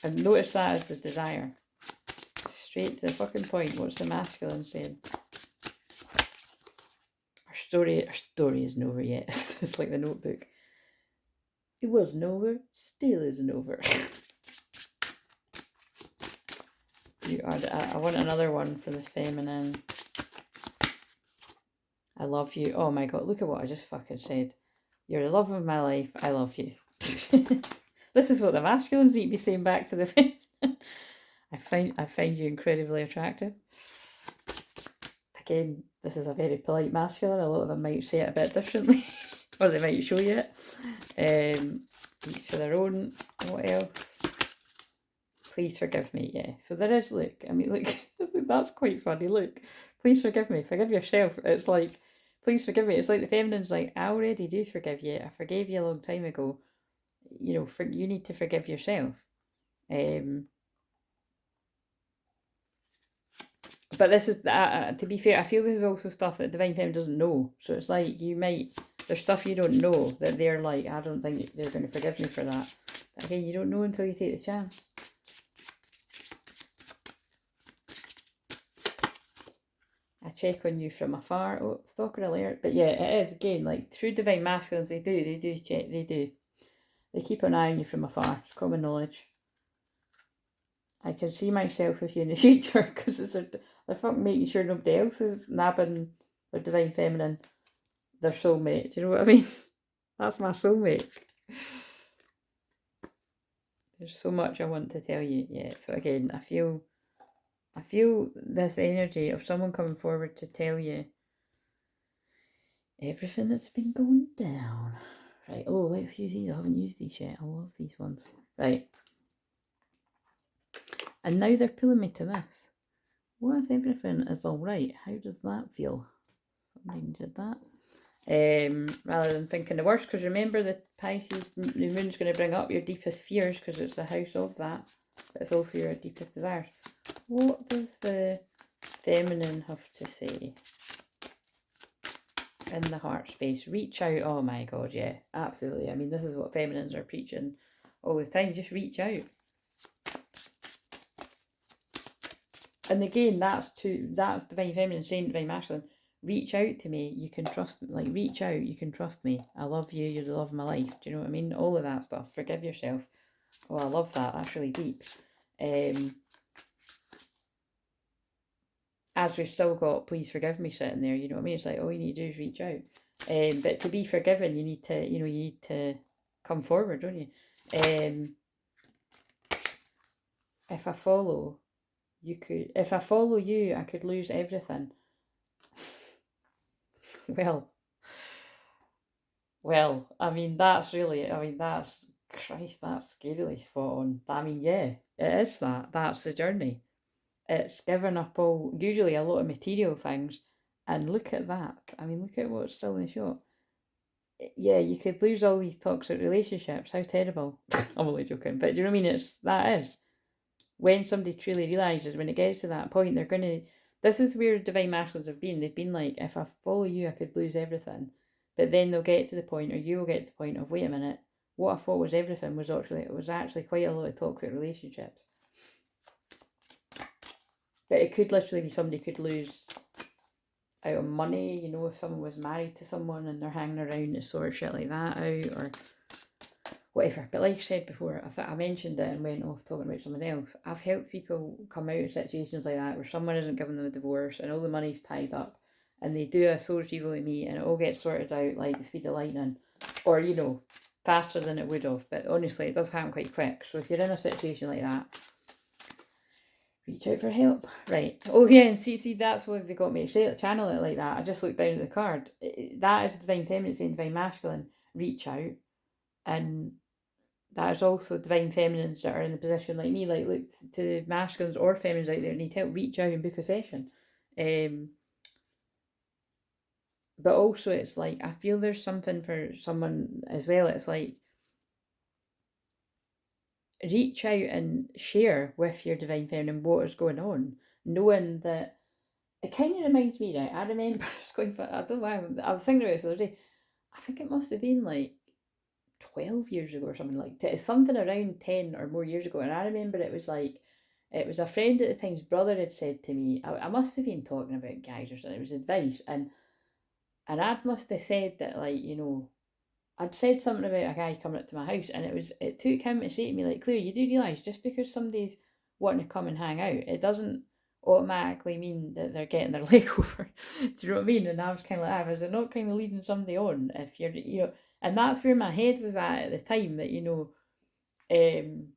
And notice that as the desire. Straight to the fucking point. What's the masculine saying? Our story isn't over yet. It's like the Notebook. It wasn't over, still isn't over. You are I want another one for the feminine. I love you. Oh my god, look at what I just fucking said. You're the love of my life. I love you. This is what the masculines need to be saying back to the feminine. I find you incredibly attractive. Again, this is a very polite masculine. A lot of them might say it a bit differently. Or they might show you it. Each to their own. What else? Please forgive me. Yeah. So there is, look. I mean, look. That's quite funny. Look. Please forgive me. Forgive yourself. It's like, please forgive me. It's like the feminine's like, I already do forgive you. I forgave you a long time ago. You know, you need to forgive yourself. But this is, to be fair, I feel this is also stuff that Divine Feminine doesn't know. So it's like, there's stuff you don't know that they're like, I don't think they're going to forgive me for that. But again, you don't know until you take the chance. I check on you from afar. Oh, stalker alert. But yeah, it is, again, like, true Divine Masculines, they do check, they do. They keep an eye on you from afar. It's common knowledge. I can see myself with you in the future, because they're fucking making sure nobody else is nabbing their Divine Feminine, their soulmate. Do you know what I mean? That's my soulmate. There's so much I want to tell you. Yeah, so again, I feel this energy of someone coming forward to tell you everything that's been going down. Right, oh, let's use these. I haven't used these yet. I love these ones. Right. And now they're pulling me to this. What if everything is alright? How does that feel? Somebody did that. Rather than thinking the worst, because remember the Pisces new moon's going to bring up your deepest fears, because it's a house of that, but it's also your deepest desires. What does the feminine have to say in the heart space? Reach out. Oh my god, yeah, absolutely. I mean, this is what feminines are preaching all the time. Just reach out. And again, that's Divine Feminine saying Divine Masculine. Reach out to me. You can trust me. Like, reach out. You can trust me. I love you. You're the love of my life. Do you know what I mean? All of that stuff. Forgive yourself. Oh, I love that. That's really deep. As we've still got please forgive me sitting there. You know what I mean? It's like, all you need to do is reach out. But to be forgiven, you need to come forward, don't you? If I follow you, I could lose everything. Well, I mean, that's Christ, that's scarily spot on. I mean, yeah, it is that. That's the journey. It's given up usually a lot of material things, And look at that. I mean, look at what's still in the shop. Yeah, you could lose all these toxic relationships. How terrible. I'm only joking. But do you know what I mean? That is. When somebody truly realises, when it gets to that point, they're going to... This is where divine masculines have been. They've been like, if I follow you, I could lose everything. But then they'll get to the point, or you will get to the point of, wait a minute, what I thought was everything was actually quite a lot of toxic relationships. But it could literally be somebody could lose out on money, you know, if someone was married to someone and they're hanging around to sort shit like that out, or whatever. But like I said before, I mentioned it and went off talking about someone else. I've helped people come out of situations like that where someone isn't giving them a divorce and all the money's tied up, and they do a source evil to me and it all gets sorted out like the speed of lightning, or, you know, faster than it would have. But honestly, it does happen quite quick. So if you're in a situation like that, reach out for help. Right. Oh yeah, and see, that's what they got me to say, channel it like that. I just looked down at the card. That is divine feminine saying divine masculine. Reach out. And that is also divine feminines that are in the position like me, like look to the masculines or feminines out there need help, reach out and book a session. But also it's like, I feel there's something for someone as well. It's like, reach out and share with your divine feminine what is going on, knowing that it kind of reminds me, right? I remember, I don't know why, I was thinking about this the other day. I think it must have been like 12 years ago or something, like something around 10 or more years ago. And I remember it was a friend at the time's brother had said to me, I must have been talking about guys or something, it was advice. And I must have said that, like, you know, I'd said something about a guy coming up to my house, and it took him to say to me, like, Claire, you do realise just because somebody's wanting to come and hang out, it doesn't automatically mean that they're getting their leg over. Do you know what I mean? And I was kind of like, is it not kind of leading somebody on if you're, you know, and that's where my head was at the time, that, you know, and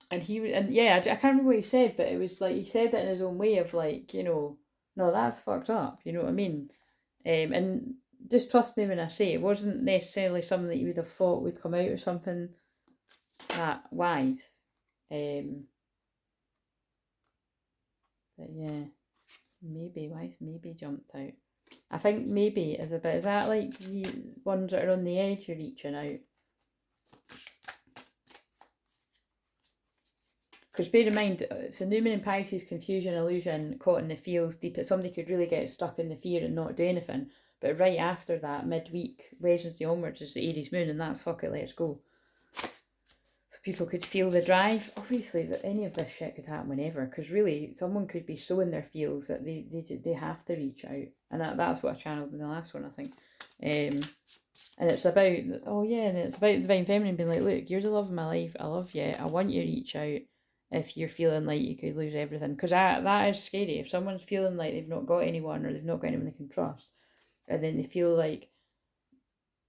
yeah, I can't remember what he said, but it was like, he said it in his own way of like, you know, no, that's fucked up, you know what I mean? And just trust me when I say it wasn't necessarily something that you would have thought would come out of something that wise. But yeah, maybe jumped out. I think maybe is that like the ones that are on the edge you're reaching out? Because bear in mind, it's a new moon in Pisces, confusion, illusion, caught in the feels, deep. Somebody could really get stuck in the fear and not do anything. But right after that, midweek, Wednesday onwards, is the Aries moon, and that's fuck it, let's go. So people could feel the drive. Obviously, that any of this shit could happen whenever, because really, someone could be so in their feels that they have to reach out. And that's what I channeled in the last one, I think. And it's about, oh yeah, and it's about divine feminine being like, look, you're the love of my life, I love you, I want you to reach out if you're feeling like you could lose everything. Because that is scary. If someone's feeling like they've not got anyone, or they've not got anyone they can trust, and then they feel like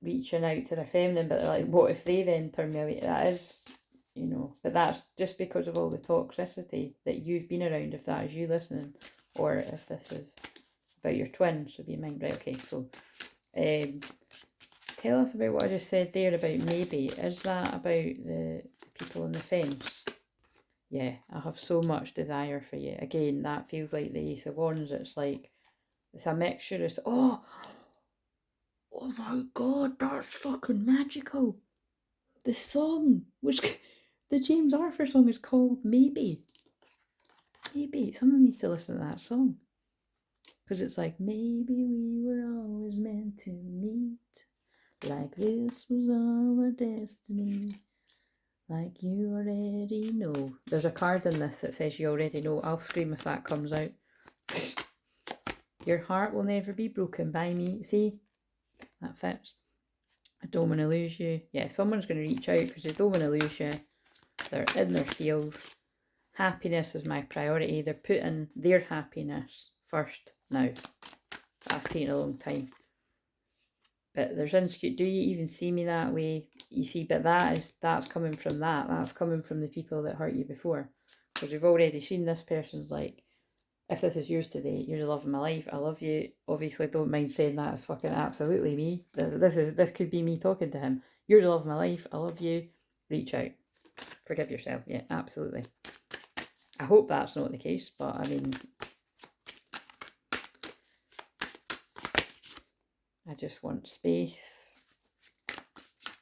reaching out to their feminine, but they're like, what if they then turn me away? That is, you know, but that's just because of all the toxicity that you've been around, if that is you listening, or if this is about your twin. So be in mind, right? Okay, so tell us about what I just said there about maybe. Is that about the people on the fence? Yeah, I have so much desire for you. Again, that feels like the Ace of Wands. It's like, it's a mixture. It's, oh my god, that's fucking magical. The song, the James Arthur song is called Maybe. Maybe. Someone needs to listen to that song. Because it's like, maybe we were always meant to meet. Like this was our destiny. Like you already know. There's a card in this that says you already know. I'll scream if that comes out. Your heart will never be broken by me. See? That fits. I don't want to lose you. Yeah, someone's going to reach out because they don't want to lose you. They're in their feels. Happiness is my priority. They're putting their happiness first now. That's taking a long time. But there's insecurity. Do you even see me that way? You see, but that's coming from that. That's coming from the people that hurt you before. Because we've already seen this person's like, if this is yours today, you're the love of my life, I love you. Obviously, don't mind saying that, it's fucking absolutely me. This could be me talking to him. You're the love of my life, I love you. Reach out. Forgive yourself. Yeah, absolutely. I hope that's not the case, but I mean, I just want space.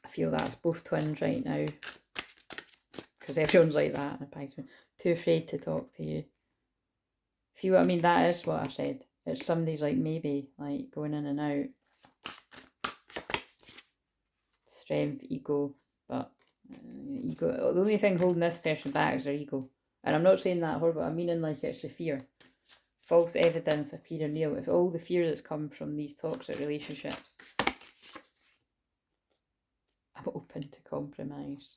I feel that's both twins right now. Because everyone's like that in a Pisces. Too afraid to talk to you. See what I mean? That is what I said. It's somebody's like maybe, like going in and out. Strength, ego, but ego. The only thing holding this person back is their ego. And I'm not saying that horrible. I'm meaning like it's the fear. False evidence appearing real. It's all the fear that's come from these toxic relationships. I'm open to compromise.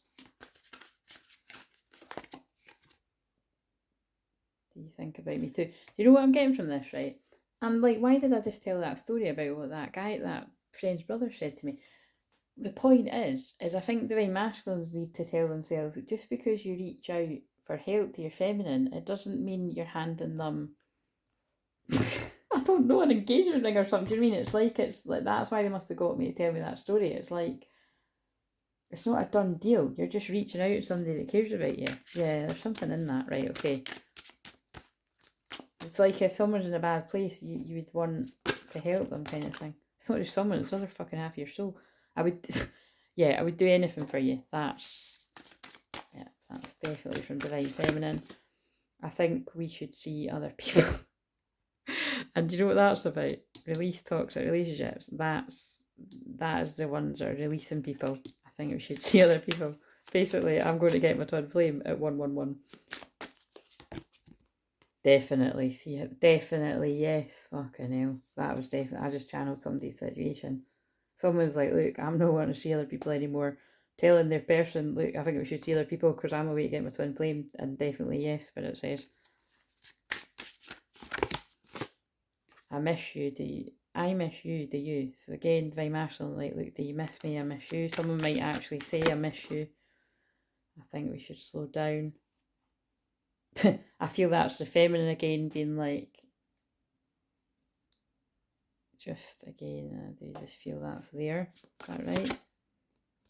Do you think about me too? Do you know what I'm getting from this, right? I'm like, why did I just tell that story about what that guy, that friend's brother said to me? The point is I think divine masculines need to tell themselves that just because you reach out for help to your feminine, it doesn't mean you're handing them I don't know, an engagement ring or something. Do you know what I mean? It's like that's why they must have got me to tell me that story. It's like it's not a done deal. You're just reaching out to somebody that cares about you. Yeah, there's something in that, right? Okay. It's like if someone's in a bad place, you would want to help them, kind of thing. It's not just someone; it's the other fucking half of your soul. I would, yeah, I would do anything for you. That's definitely from divine feminine. I think we should see other people. And do you know what that's about? Release toxic relationships. That is the ones that are releasing people. I think we should see other people. Basically, I'm going to get my twin flame at 111. Definitely see it. Definitely, yes. Fucking hell. That was definitely, I just channeled somebody's situation. Someone's like, look, I'm not wanting to see other people anymore. Telling their person, look, I think we should see other people because I'm away to get my twin flame. And definitely yes, but it says. I miss you, do you? I miss you, do you? So again, divine masculine, like, look, do you miss me? I miss you. Someone might actually say, I miss you. I think we should slow down. I feel that's the feminine again, being like, just again, I do just feel that's there. Is that right?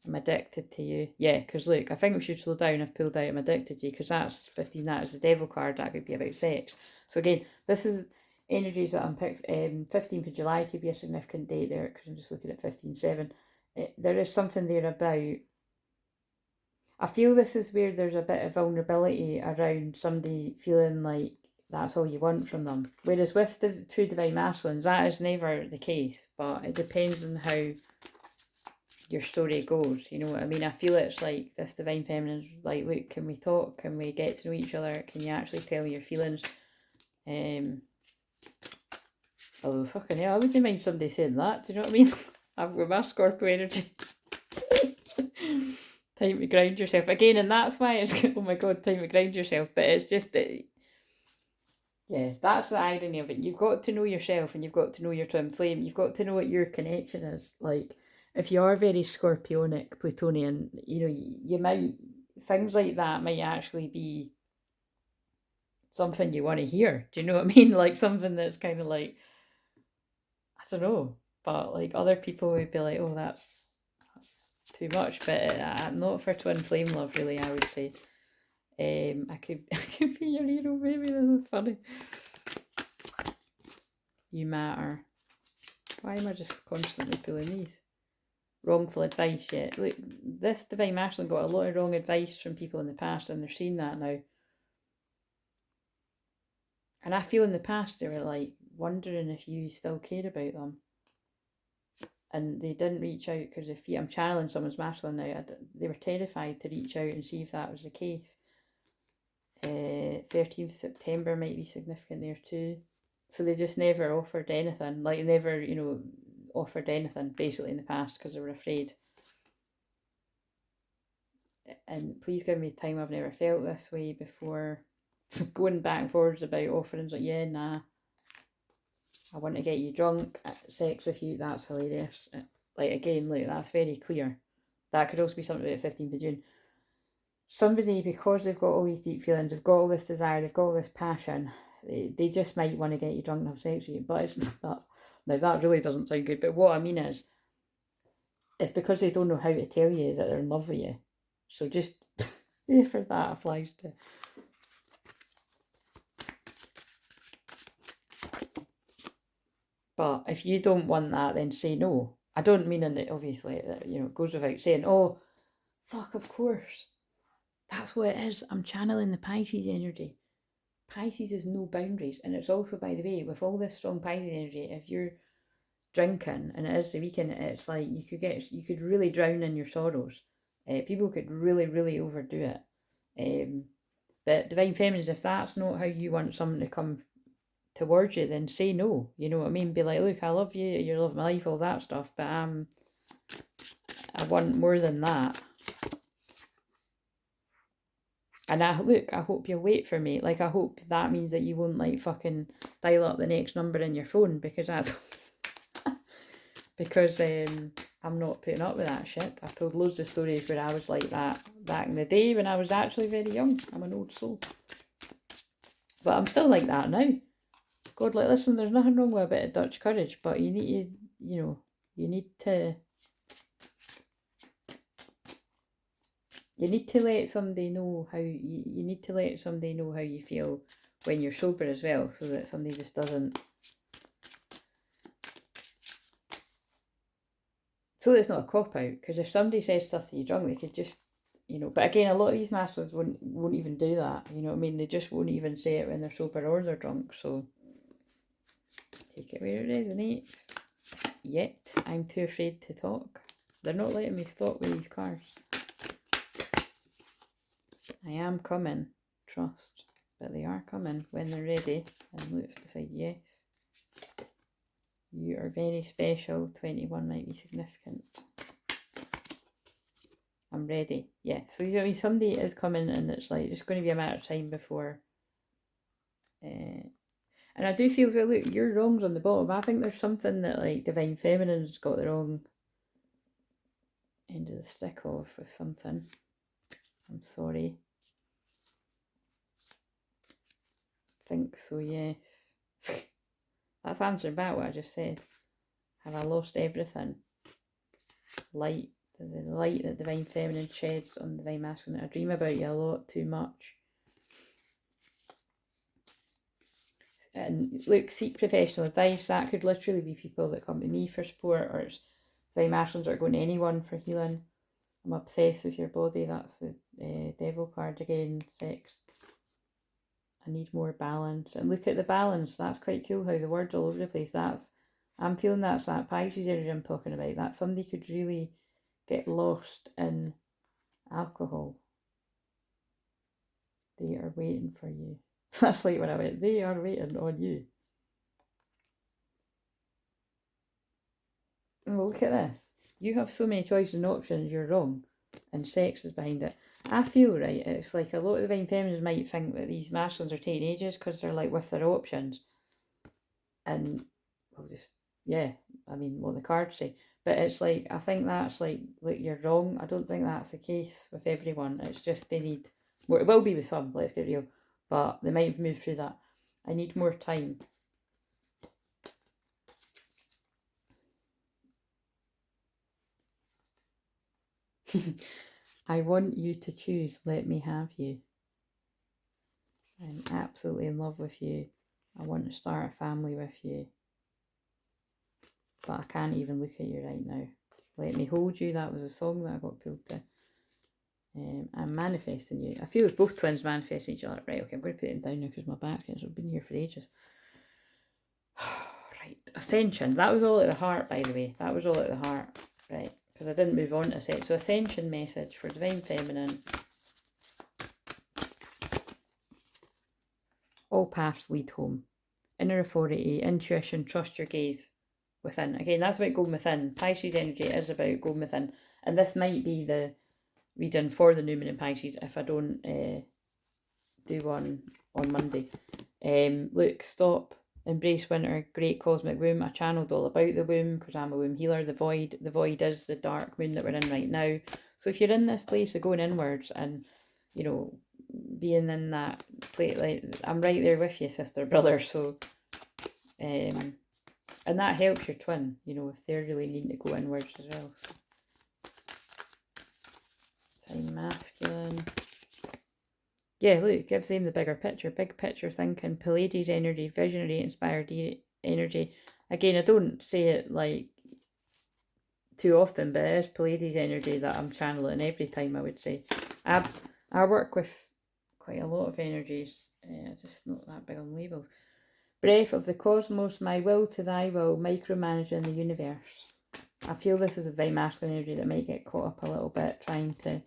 I'm addicted to you. Yeah, because look, I think we should slow down. I've pulled out I'm addicted to you because that's 15, that is the devil card. That could be about sex. So again, this is energies that I'm picked. 15th of July could be a significant date there because I'm just looking at 15/7. There is something there about, I feel this is where there's a bit of vulnerability around somebody feeling like that's all you want from them. Whereas with the true divine masculines, that is never the case, but it depends on how your story goes, you know what I mean? I feel it's like this divine feminine's like, look, can we talk? Can we get to know each other? Can you actually tell me your feelings? Although fucking hell, I wouldn't mind somebody saying that, do you know what I mean? I've got my Scorpio energy. Time to ground yourself. Again, and that's why it's, oh my god, time to ground yourself. But it's just that, yeah, that's the irony of it. You've got to know yourself and you've got to know your twin flame. You've got to know what your connection is. Like, if you are very Scorpionic, Plutonian, you know, you might, things like that might actually be something you want to hear. Do you know what I mean? Like something that's kind of like, I don't know, but like other people would be like, oh, that's too much. But not for twin flame love, really, I would say. I could be your hero, baby. This is funny. You matter. Why am I just constantly pulling these? Wrongful advice, yeah. Look, this divine masculine got a lot of wrong advice from people in the past, and they're seeing that now. And I feel in the past they were like wondering if you still cared about them. And they didn't reach out because if I'm channeling someone's masculine now, they were terrified to reach out and see if that was the case. 13th of September might be significant there too. So they just never offered anything, like never, you know, offered anything basically in the past because they were afraid. And please give me time, I've never felt this way before. Going back and forwards about offerings, like, yeah, nah, I want to get you drunk, sex with you, that's hilarious. Like, again, look, that's very clear. That could also be something about 15th of June. Somebody, because they've got all these deep feelings, they've got all this desire, they've got all this passion, they just might want to get you drunk and have sex with you. But it's that. Now, that really doesn't sound good. But what I mean is, it's because they don't know how to tell you that they're in love with you. So just, if that applies to. But if you don't want that, then say no. I don't mean in it, obviously, it goes without saying, oh, fuck, of course. That's what it is. I'm channeling the Pisces energy. Pisces is no boundaries. And it's also, by the way, with all this strong Pisces energy, if you're drinking and it is the weekend, it's like you could really drown in your sorrows. People could really, really overdo it. But Divine Feminines, if that's not how you want someone to come towards you, then say no. You know what I mean? Be like, look, I love you, you love my life, all that stuff, but I want more than that. And I hope you'll wait for me. Like, I hope that means that you won't like fucking dial up the next number in your phone, because because I'm not putting up with that shit. I've told loads of stories where I was like that back in the day when I was actually very young. I'm an old soul. But I'm still like that now. God, like, listen, there's nothing wrong with a bit of Dutch courage, but you need to let somebody know how you need to let somebody know how you feel when you're sober as well, so that somebody just doesn't. So it's not a cop out, because if somebody says stuff to you drunk, they could just, But again, a lot of these masters won't even do that. You know what I mean? They just won't even say it when they're sober or they're drunk. So take it where it resonates. Yet I'm too afraid to talk. They're not letting me stop with these cards. I am coming, trust, but they are coming when they're ready. And looks beside yes. You are very special. 21 might be significant. I'm ready. Yeah, so somebody is coming, and it's like it's going to be a matter of time before. And I do feel so. Look, your wrong's on the bottom. I think there's something that like Divine Feminine's got the wrong end of the stick of with something. I'm sorry. Think so, yes. That's answering back what I just said. Have I lost everything? Light, the light that Divine Feminine sheds on Divine Masculine. I dream about you a lot too much. And look, seek professional advice. That could literally be people that come to me for support, or it's Divine Masculines that are going to anyone for healing. I'm obsessed with your body. That's the devil card again. Sex. I need more balance. And look at the balance. That's quite cool how the words all over the place. I'm feeling that's that Pisces energy I'm talking about. That somebody could really get lost in alcohol. They are waiting for you. That's like when I went, they are waiting on you. Oh, look at this. You have so many choices and options, you're wrong. And sex is behind it. I feel, right, it's like a lot of Divine Feminines might think that these masculines are taking ages because they're like with their options. And, well, just, yeah, I mean, what the cards say. But it's like, I think that's like you're wrong. I don't think that's the case with everyone. It's just they need more. It will be with some, let's get real. But they might move through that. I need more time. I want you to choose. Let me have you. I'm absolutely in love with you. I want to start a family with you. But I can't even look at you right now. Let me hold you. That was a song that I got pulled to. I'm manifesting you. I feel it's both twins manifesting each other. Right, okay, I'm going to put them down now because my back's getting, so I've been here for ages. Right, Ascension. That was all at the heart, by the way. That was all at the heart. Right, because I didn't move on to set. So Ascension message for Divine Feminine. All paths lead home. Inner authority, intuition, trust your gaze within. Again, that's about going within. Pisces energy is about going within. And this might be the reading for the new moon in Pisces if I don't do one on Monday. Look, stop, embrace winter, great cosmic womb. I channeled all about the womb because I'm a womb healer. The void is the dark moon that we're in right now. So if you're in this place of going inwards and, being in that place, like, I'm right there with you, sister, brother. So, and that helps your twin, if they're really needing to go inwards as well. So, Divine Masculine. Yeah, look, gives them the bigger picture, big picture thinking, Pleiades energy, visionary, inspired energy. Again, I don't say it like too often, but it is Pleiades energy that I'm channeling every time, I would say. I work with quite a lot of energies, just not that big on labels. Breath of the cosmos, my will to thy will, micromanaging the universe. I feel this is a very masculine energy that might get caught up a little bit, trying to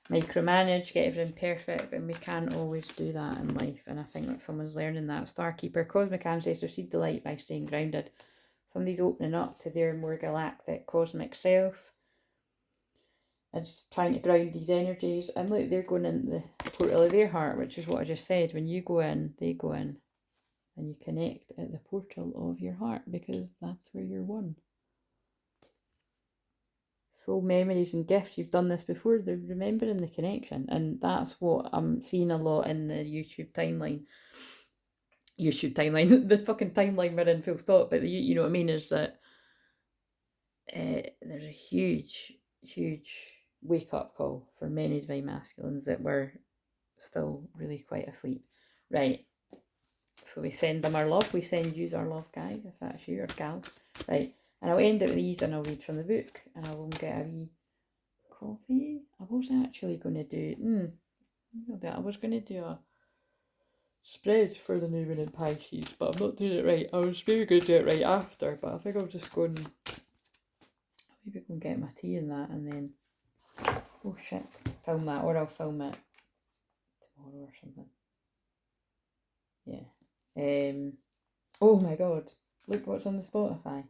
micromanage, get everything perfect, and we can't always do that in life. And I think that someone's learning that. Starkeeper, cosmic ancestor, seed the light by staying grounded. Somebody's opening up to their more galactic cosmic self. It's trying to ground these energies. And look, they're going in the portal of their heart, which is what I just said. When you go in, they go in. And you connect at the portal of your heart, because that's where you're one. Soul memories and gifts. You've done this before. They're remembering the connection. And that's what I'm seeing a lot in the YouTube timeline. The fucking timeline we're in, full stop. But you know what I mean, is that there's a huge wake up call for many divine masculines that were still really quite asleep. Right. So we send them our love. We send you our love, guys, if that's you or gals. Right. And I'll end it with these and I'll read from the book and I will get a wee coffee. I was actually going to do, I was going to do a spread for the new moon in Pisces, but I'm not doing it right. I was maybe going to do it right after, but I think I'll just go and maybe go and get my tea and that and then, oh shit, film that, or I'll film it tomorrow or something. Yeah. Oh my god, look what's on the Spotify.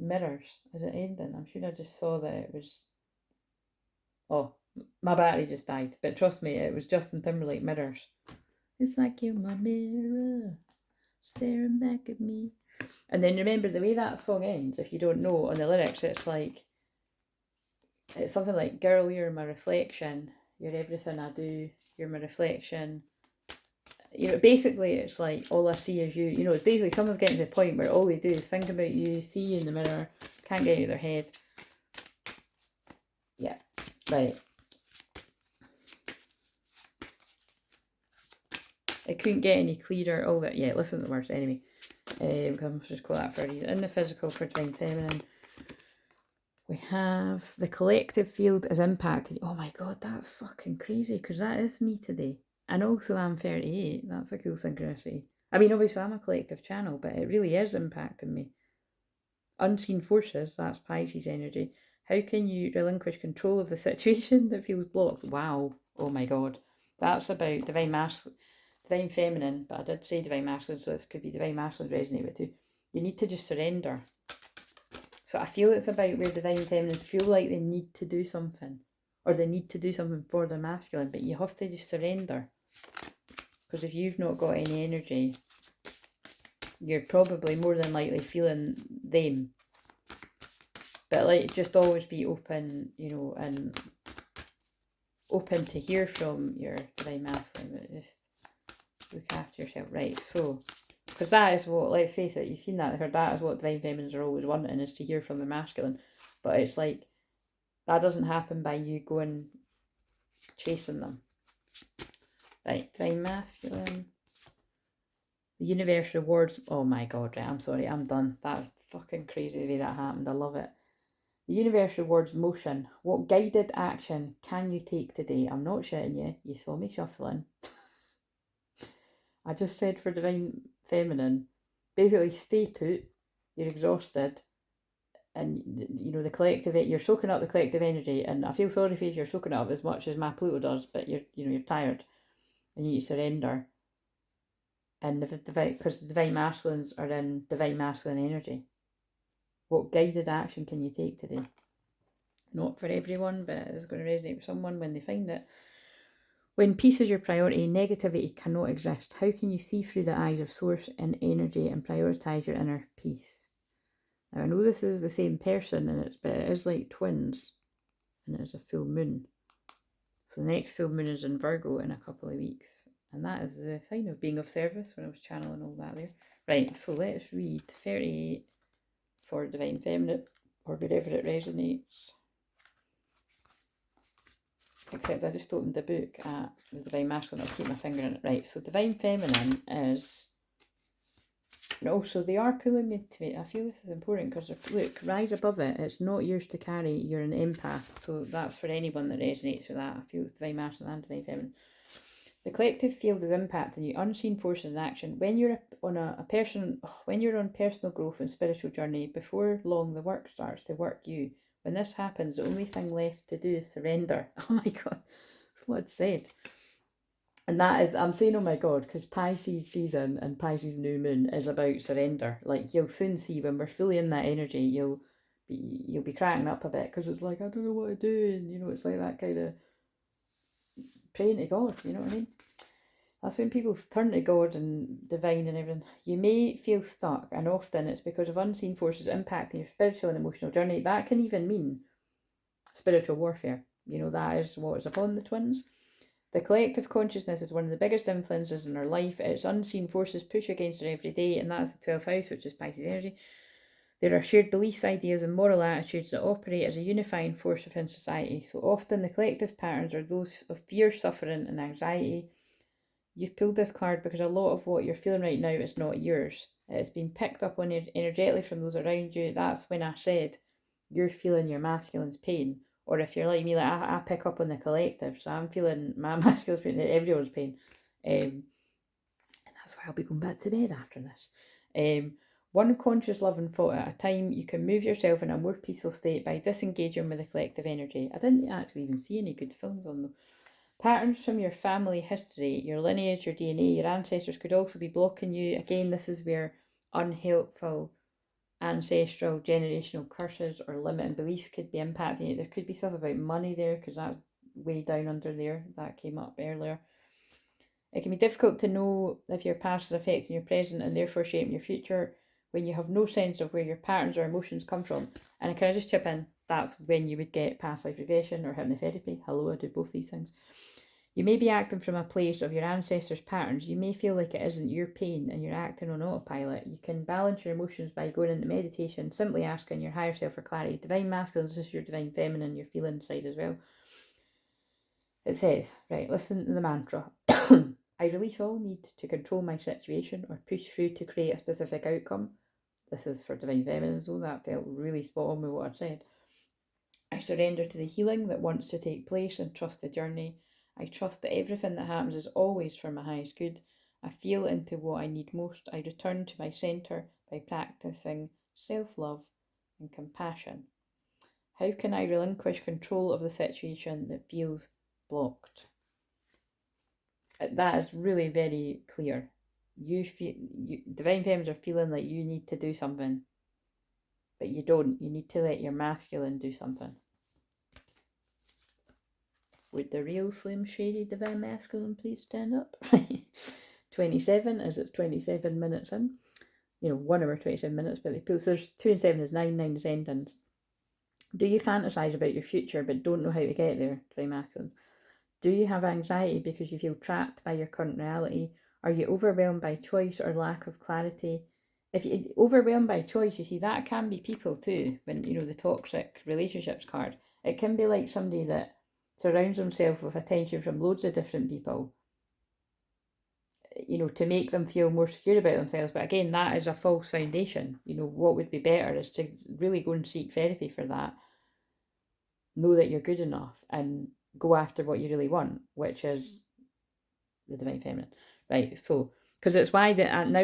Mirrors. Is it ending? I'm sure I just saw that it was... Oh, my battery just died. But trust me, it was Justin Timberlake, Mirrors. It's like you're my mirror, staring back at me. And then remember the way that song ends, if you don't know, on the lyrics, it's something like, girl, you're my reflection, you're everything I do, you're my reflection. You know, basically it's like, all I see is you. You know, it's basically someone's getting to the point where all they do is think about you, see you in the mirror, can't get out of their head. Yeah, right. It couldn't get any clearer. All that, yeah, listen to the words anyway. I'll just call that for a reason. In the physical for divine feminine, we have the collective field is impacted. Oh my god, that's fucking crazy, because that is me today. And also I'm 38. That's a cool synchronicity. I mean, obviously I'm a collective channel, but it really is impacting me. Unseen forces, that's Pisces energy. How can you relinquish control of the situation that feels blocked? Wow. Oh my god. That's about divine feminine, but I did say divine masculine, so this could be divine masculine resonate with too. You need to just surrender. So I feel it's about where divine feminines feel like they need to do something, or they need to do something for their masculine, but you have to just surrender. Because if you've not got any energy, you're probably more than likely feeling them. But like, just always be open, you know, and open to hear from your divine masculine, but just look after yourself. Right, so, because that is what, let's face it, you've seen that, that is what divine feminines are always wanting, is to hear from the masculine. But it's like, that doesn't happen by you going chasing them. Right, divine masculine. The universe rewards... Oh my god, right, I'm sorry, I'm done. That's fucking crazy the way that happened. I love it. The universe rewards motion. What guided action can you take today? I'm not shitting you. You saw me shuffling. I just said for divine feminine, basically stay put. You're exhausted. And, you know, the collective... You're soaking up the collective energy. And I feel sorry for you if you're soaking it up as much as my Pluto does. But you're tired. And you need to surrender. And because the divine masculines are in divine masculine energy. What guided action can you take today? Not for everyone, but it's going to resonate with someone when they find it. When peace is your priority, negativity cannot exist. How can you see through the eyes of source and energy and prioritise your inner peace? Now I know this is the same person, but it is like twins, and it is a full moon. So the next full moon is in Virgo in a couple of weeks. And that is the sign of being of service when I was channeling all that there. Right, so let's read 38 for divine feminine, or wherever it resonates. Except I just opened the book at the divine masculine. I'll keep my finger in it. Right, so divine feminine is And also, they are pulling me to it. I feel this is important because, look, right above it, it's not yours to carry. You're an empath. So that's for anyone that resonates with that. I feel it's divine masculine and divine feminine. The collective field is impacting you. Unseen forces in action. When you're on when you're on personal growth and spiritual journey, before long the work starts to work you. When this happens, the only thing left to do is surrender. Oh my God, that's what it said. And that is, I'm saying, oh my God, because Pisces season and Pisces new moon is about surrender. Like, you'll soon see when we're fully in that energy, you'll be cracking up a bit because it's like, I don't know what to do, and you know, it's like that kind of praying to God, you know what I mean? That's when people turn to God and divine and everything. You may feel stuck, and often it's because of unseen forces impacting your spiritual and emotional journey. That can even mean spiritual warfare. You know, that is what is upon the twins. The collective consciousness is one of the biggest influences in our life. Its unseen forces push against her every day, and that's the 12th house, which is Pisces energy. There are shared beliefs, ideas, and moral attitudes that operate as a unifying force within society. So often the collective patterns are those of fear, suffering, and anxiety. You've pulled this card because a lot of what you're feeling right now is not yours. It's been picked up on energetically from those around you. That's when I said you're feeling your masculine's pain. Or if you're like me, like I pick up on the collective. So I'm feeling my masculine's pain, everyone's pain. And that's why I'll be going back to bed after this. One conscious loving thought at a time, you can move yourself in a more peaceful state by disengaging with the collective energy. I didn't actually even see any good films on them. Patterns from your family history, your lineage, your DNA, your ancestors could also be blocking you. Again, this is where unhelpful ancestral generational curses or limiting beliefs could be impacting you. There could be stuff about money there because that's way down under there. That came up earlier. It can be difficult to know if your past is affecting your present and therefore shaping your future when you have no sense of where your patterns or emotions come from. And can I just chip in? That's when you would get past life regression or hypnotherapy. Hello, I do both these things. You may be acting from a place of your ancestors' patterns. You may feel like it isn't your pain and you're acting on autopilot. You can balance your emotions by going into meditation, simply asking your higher self for clarity. Divine masculine, this is your divine feminine, your feeling side as well. It says, right, listen to the mantra. I release all need to control my situation or push through to create a specific outcome. This is for divine feminine, so that felt really spot on with what I said. I surrender to the healing that wants to take place and trust the journey. I trust that everything that happens is always for my highest good. I feel into what I need most. I return to my centre by practicing self-love and compassion. How can I relinquish control of the situation that feels blocked? That is really very clear. Divine Femmes are feeling like you need to do something, but you don't. You need to let your masculine do something. Would the real Slim Shady Divine Masculine please stand up? 27, as it's 27 minutes in. You know, 1 hour, 27 minutes, but they put, so there's 2 and 7 is 9, 9 is endings. Do you fantasize about your future but don't know how to get there, Divine Masculines? Do you have anxiety because you feel trapped by your current reality? Are you overwhelmed by choice or lack of clarity? If you're overwhelmed by choice, you see, that can be people too, when, you know, the toxic relationships card. It can be like somebody that surrounds themselves with attention from loads of different people, you know, to make them feel more secure about themselves. But again, that is a false foundation. You know, what would be better is to really go and seek therapy for that. Know that you're good enough and go after what you really want, which is the divine feminine. Right, so, because it's why that now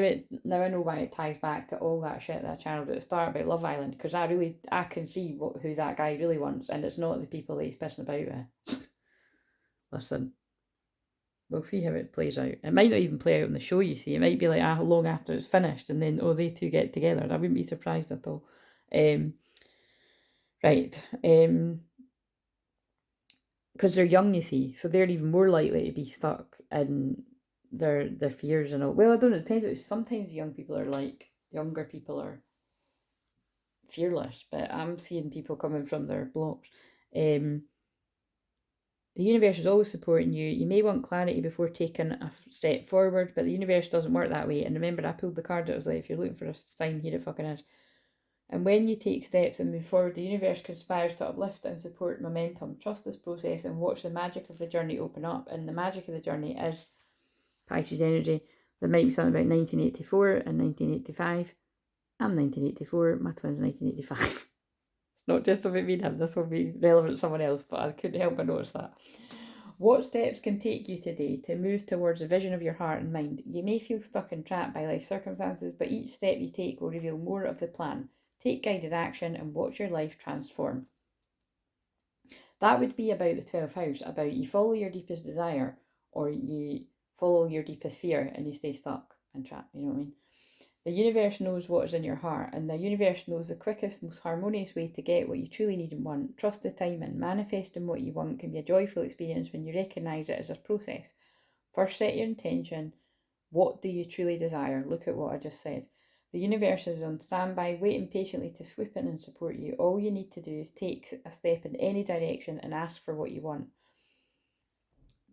I know why it ties back to all that shit that I channeled at the start about Love Island, because I can see who that guy really wants, and it's not the people that he's pissing about with. Listen, we'll see how it plays out. It might not even play out on the show, you see. It might be like long after it's finished, and then, they two get together. I wouldn't be surprised at all. Right. Because they're young, you see, so they're even more likely to be stuck in their fears and all. Well, I don't know, it depends. Sometimes younger people are fearless, but I'm seeing people coming from their blocks. The universe is always supporting you. You may want clarity before taking a step forward, but the universe doesn't work that way. And remember, I pulled the card that was like, if you're looking for a sign, here it fucking is. And when you take steps and move forward, the universe conspires to uplift and support momentum. Trust this process and watch the magic of the journey open up. And the magic of the journey is Pisces energy. There might be something about 1984 and 1985. I'm 1984, my twin's 1985. It's not just about me and him, this will be relevant to someone else, but I couldn't help but notice that. What steps can take you today to move towards a vision of your heart and mind? You may feel stuck and trapped by life circumstances, but each step you take will reveal more of the plan. Take guided action and watch your life transform. That would be about the 12th house, about you follow your deepest desire, or you follow your deepest fear and you stay stuck and trapped, you know what I mean? The universe knows what is in your heart, and the universe knows the quickest, most harmonious way to get what you truly need and want. Trust the timing. Manifesting what you want can be a joyful experience when you recognise it as a process. First, set your intention. What do you truly desire? Look at what I just said. The universe is on standby, waiting patiently to swoop in and support you. All you need to do is take a step in any direction and ask for what you want.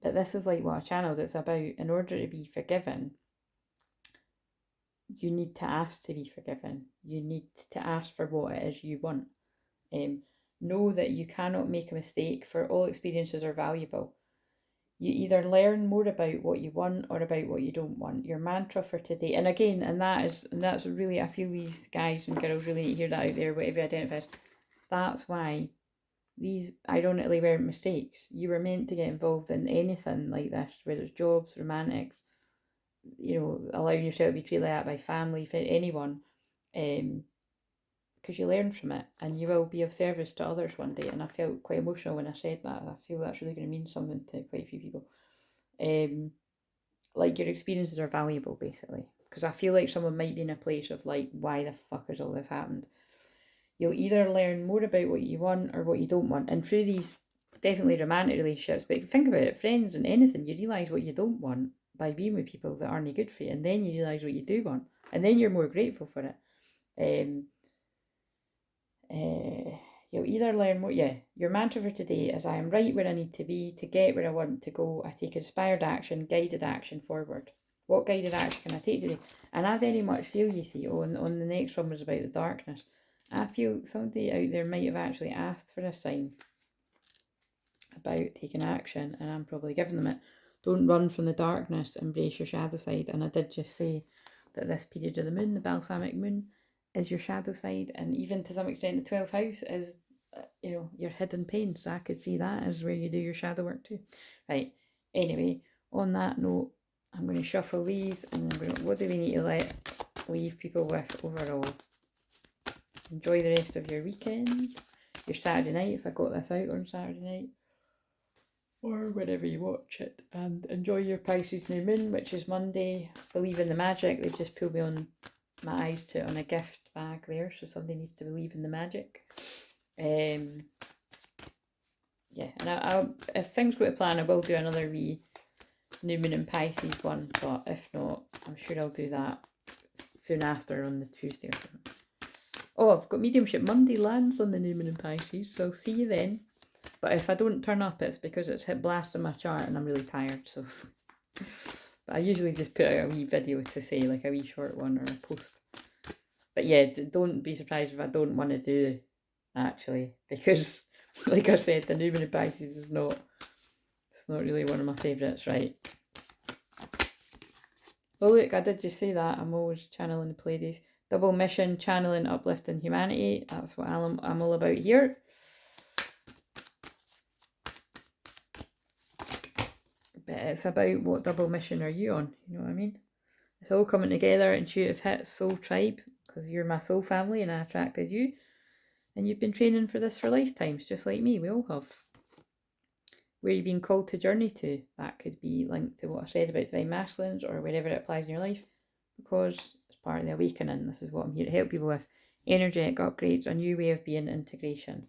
But this is like what I channeled. It's about, in order to be forgiven, you need to ask to be forgiven. You need to ask for what it is you want. Know that you cannot make a mistake, for all experiences are valuable. You either learn more about what you want or about what you don't want. Your mantra for today, and again, that's really, I feel these guys and girls really need to hear that out there, whatever you identify as. That's why these ironically weren't mistakes. You were meant to get involved in anything like this, whether it's jobs, romantics, you know, allowing yourself to be treated like that by family, anyone, because you learn from it and you will be of service to others one day. And I felt quite emotional when I said that. I feel that's really going to mean something to quite a few people. Like, your experiences are valuable, basically, because I feel like someone might be in a place of like, why the fuck has all this happened? You'll either learn more about what you want or what you don't want, and through these definitely romantic relationships, but think about it, friends and anything, you realise what you don't want by being with people that aren't good for you, and then you realise what you do want, and then you're more grateful for it. You'll either learn more. Your mantra for today is, I am right where I need to be to get where I want to go. I take inspired action, guided action forward. What guided action can I take today? And I very much feel, you see, on the next one was about the darkness. I feel somebody out there might have actually asked for a sign about taking action, and I'm probably giving them it. Don't run from the darkness, embrace your shadow side. And I did just say that this period of the moon, the balsamic moon, is your shadow side, and even to some extent the 12th house is, you know, your hidden pain. So I could see that as where you do your shadow work too. Right, anyway, on that note, I'm going to shuffle these, and what do we need to leave people with overall? Enjoy the rest of your weekend, your Saturday night, if I got this out on Saturday night, or whenever you watch it, and enjoy your Pisces new moon, which is Monday. Believe in the magic. They've just pulled me on my eyes to on a gift bag there, so somebody needs to believe in the magic. And I'll, if things go to plan, I will do another wee new moon in Pisces one, but if not, I'm sure I'll do that soon after on the Tuesday or something. Oh, I've got mediumship Monday lands on the new moon in Pisces, so see you then. But if I don't turn up, it's because it's hit blast on my chart and I'm really tired, so. But I usually just put out a wee video to say, like a wee short one or a post. But yeah, don't be surprised if I don't want to do, actually, because like I said, the new moon in Pisces is not, it's not really one of my favourites, right? Well, look, I did just say that. I'm always channeling the Pleiades. Double mission, channeling, uplifting humanity. That's what I'm all about here. But it's about what double mission are you on, you know what I mean? It's all coming together. Intuitive hits, soul tribe, because you're my soul family and I attracted you. And you've been training for this for lifetimes, just like me. We all have. Where you've been called to journey to, that could be linked to what I said about divine masculines or wherever it applies in your life, because it's part of the awakening. This is what I'm here to help people with. Energetic upgrades, a new way of being, integration.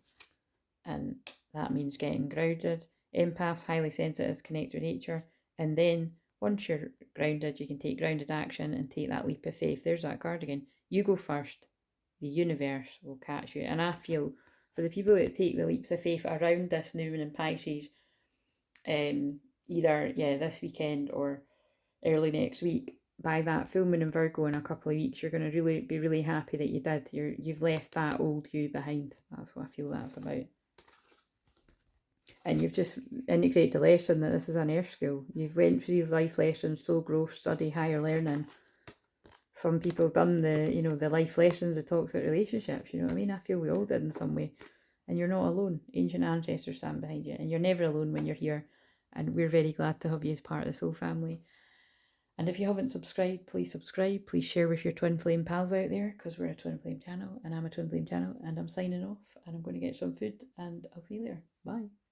And that means getting grounded. Empaths, highly sensitive, connect with nature. And then once you're grounded, you can take grounded action and take that leap of faith. There's that card again. You go first. The universe will catch you. And I feel for the people that take the leaps of faith around this new moon in Pisces, either this weekend or early next week, by that full moon in Virgo in a couple of weeks, you're going to be really happy that you did. You've left that old you behind. That's what I feel that's about. and you've just integrated the lesson that this is an earth school. You've went through these life lessons, soul growth, study, higher learning. Some people have done the, you know, the life lessons, the talks about relationships, you know what I mean? I feel we all did in some way. And you're not alone. Ancient ancestors stand behind you. And you're never alone when you're here. And we're very glad to have you as part of the soul family. And if you haven't subscribed, please subscribe. Please share with your twin flame pals out there, because we're a twin flame channel and I'm a twin flame channel. And I'm signing off and I'm going to get some food and I'll see you later. Bye.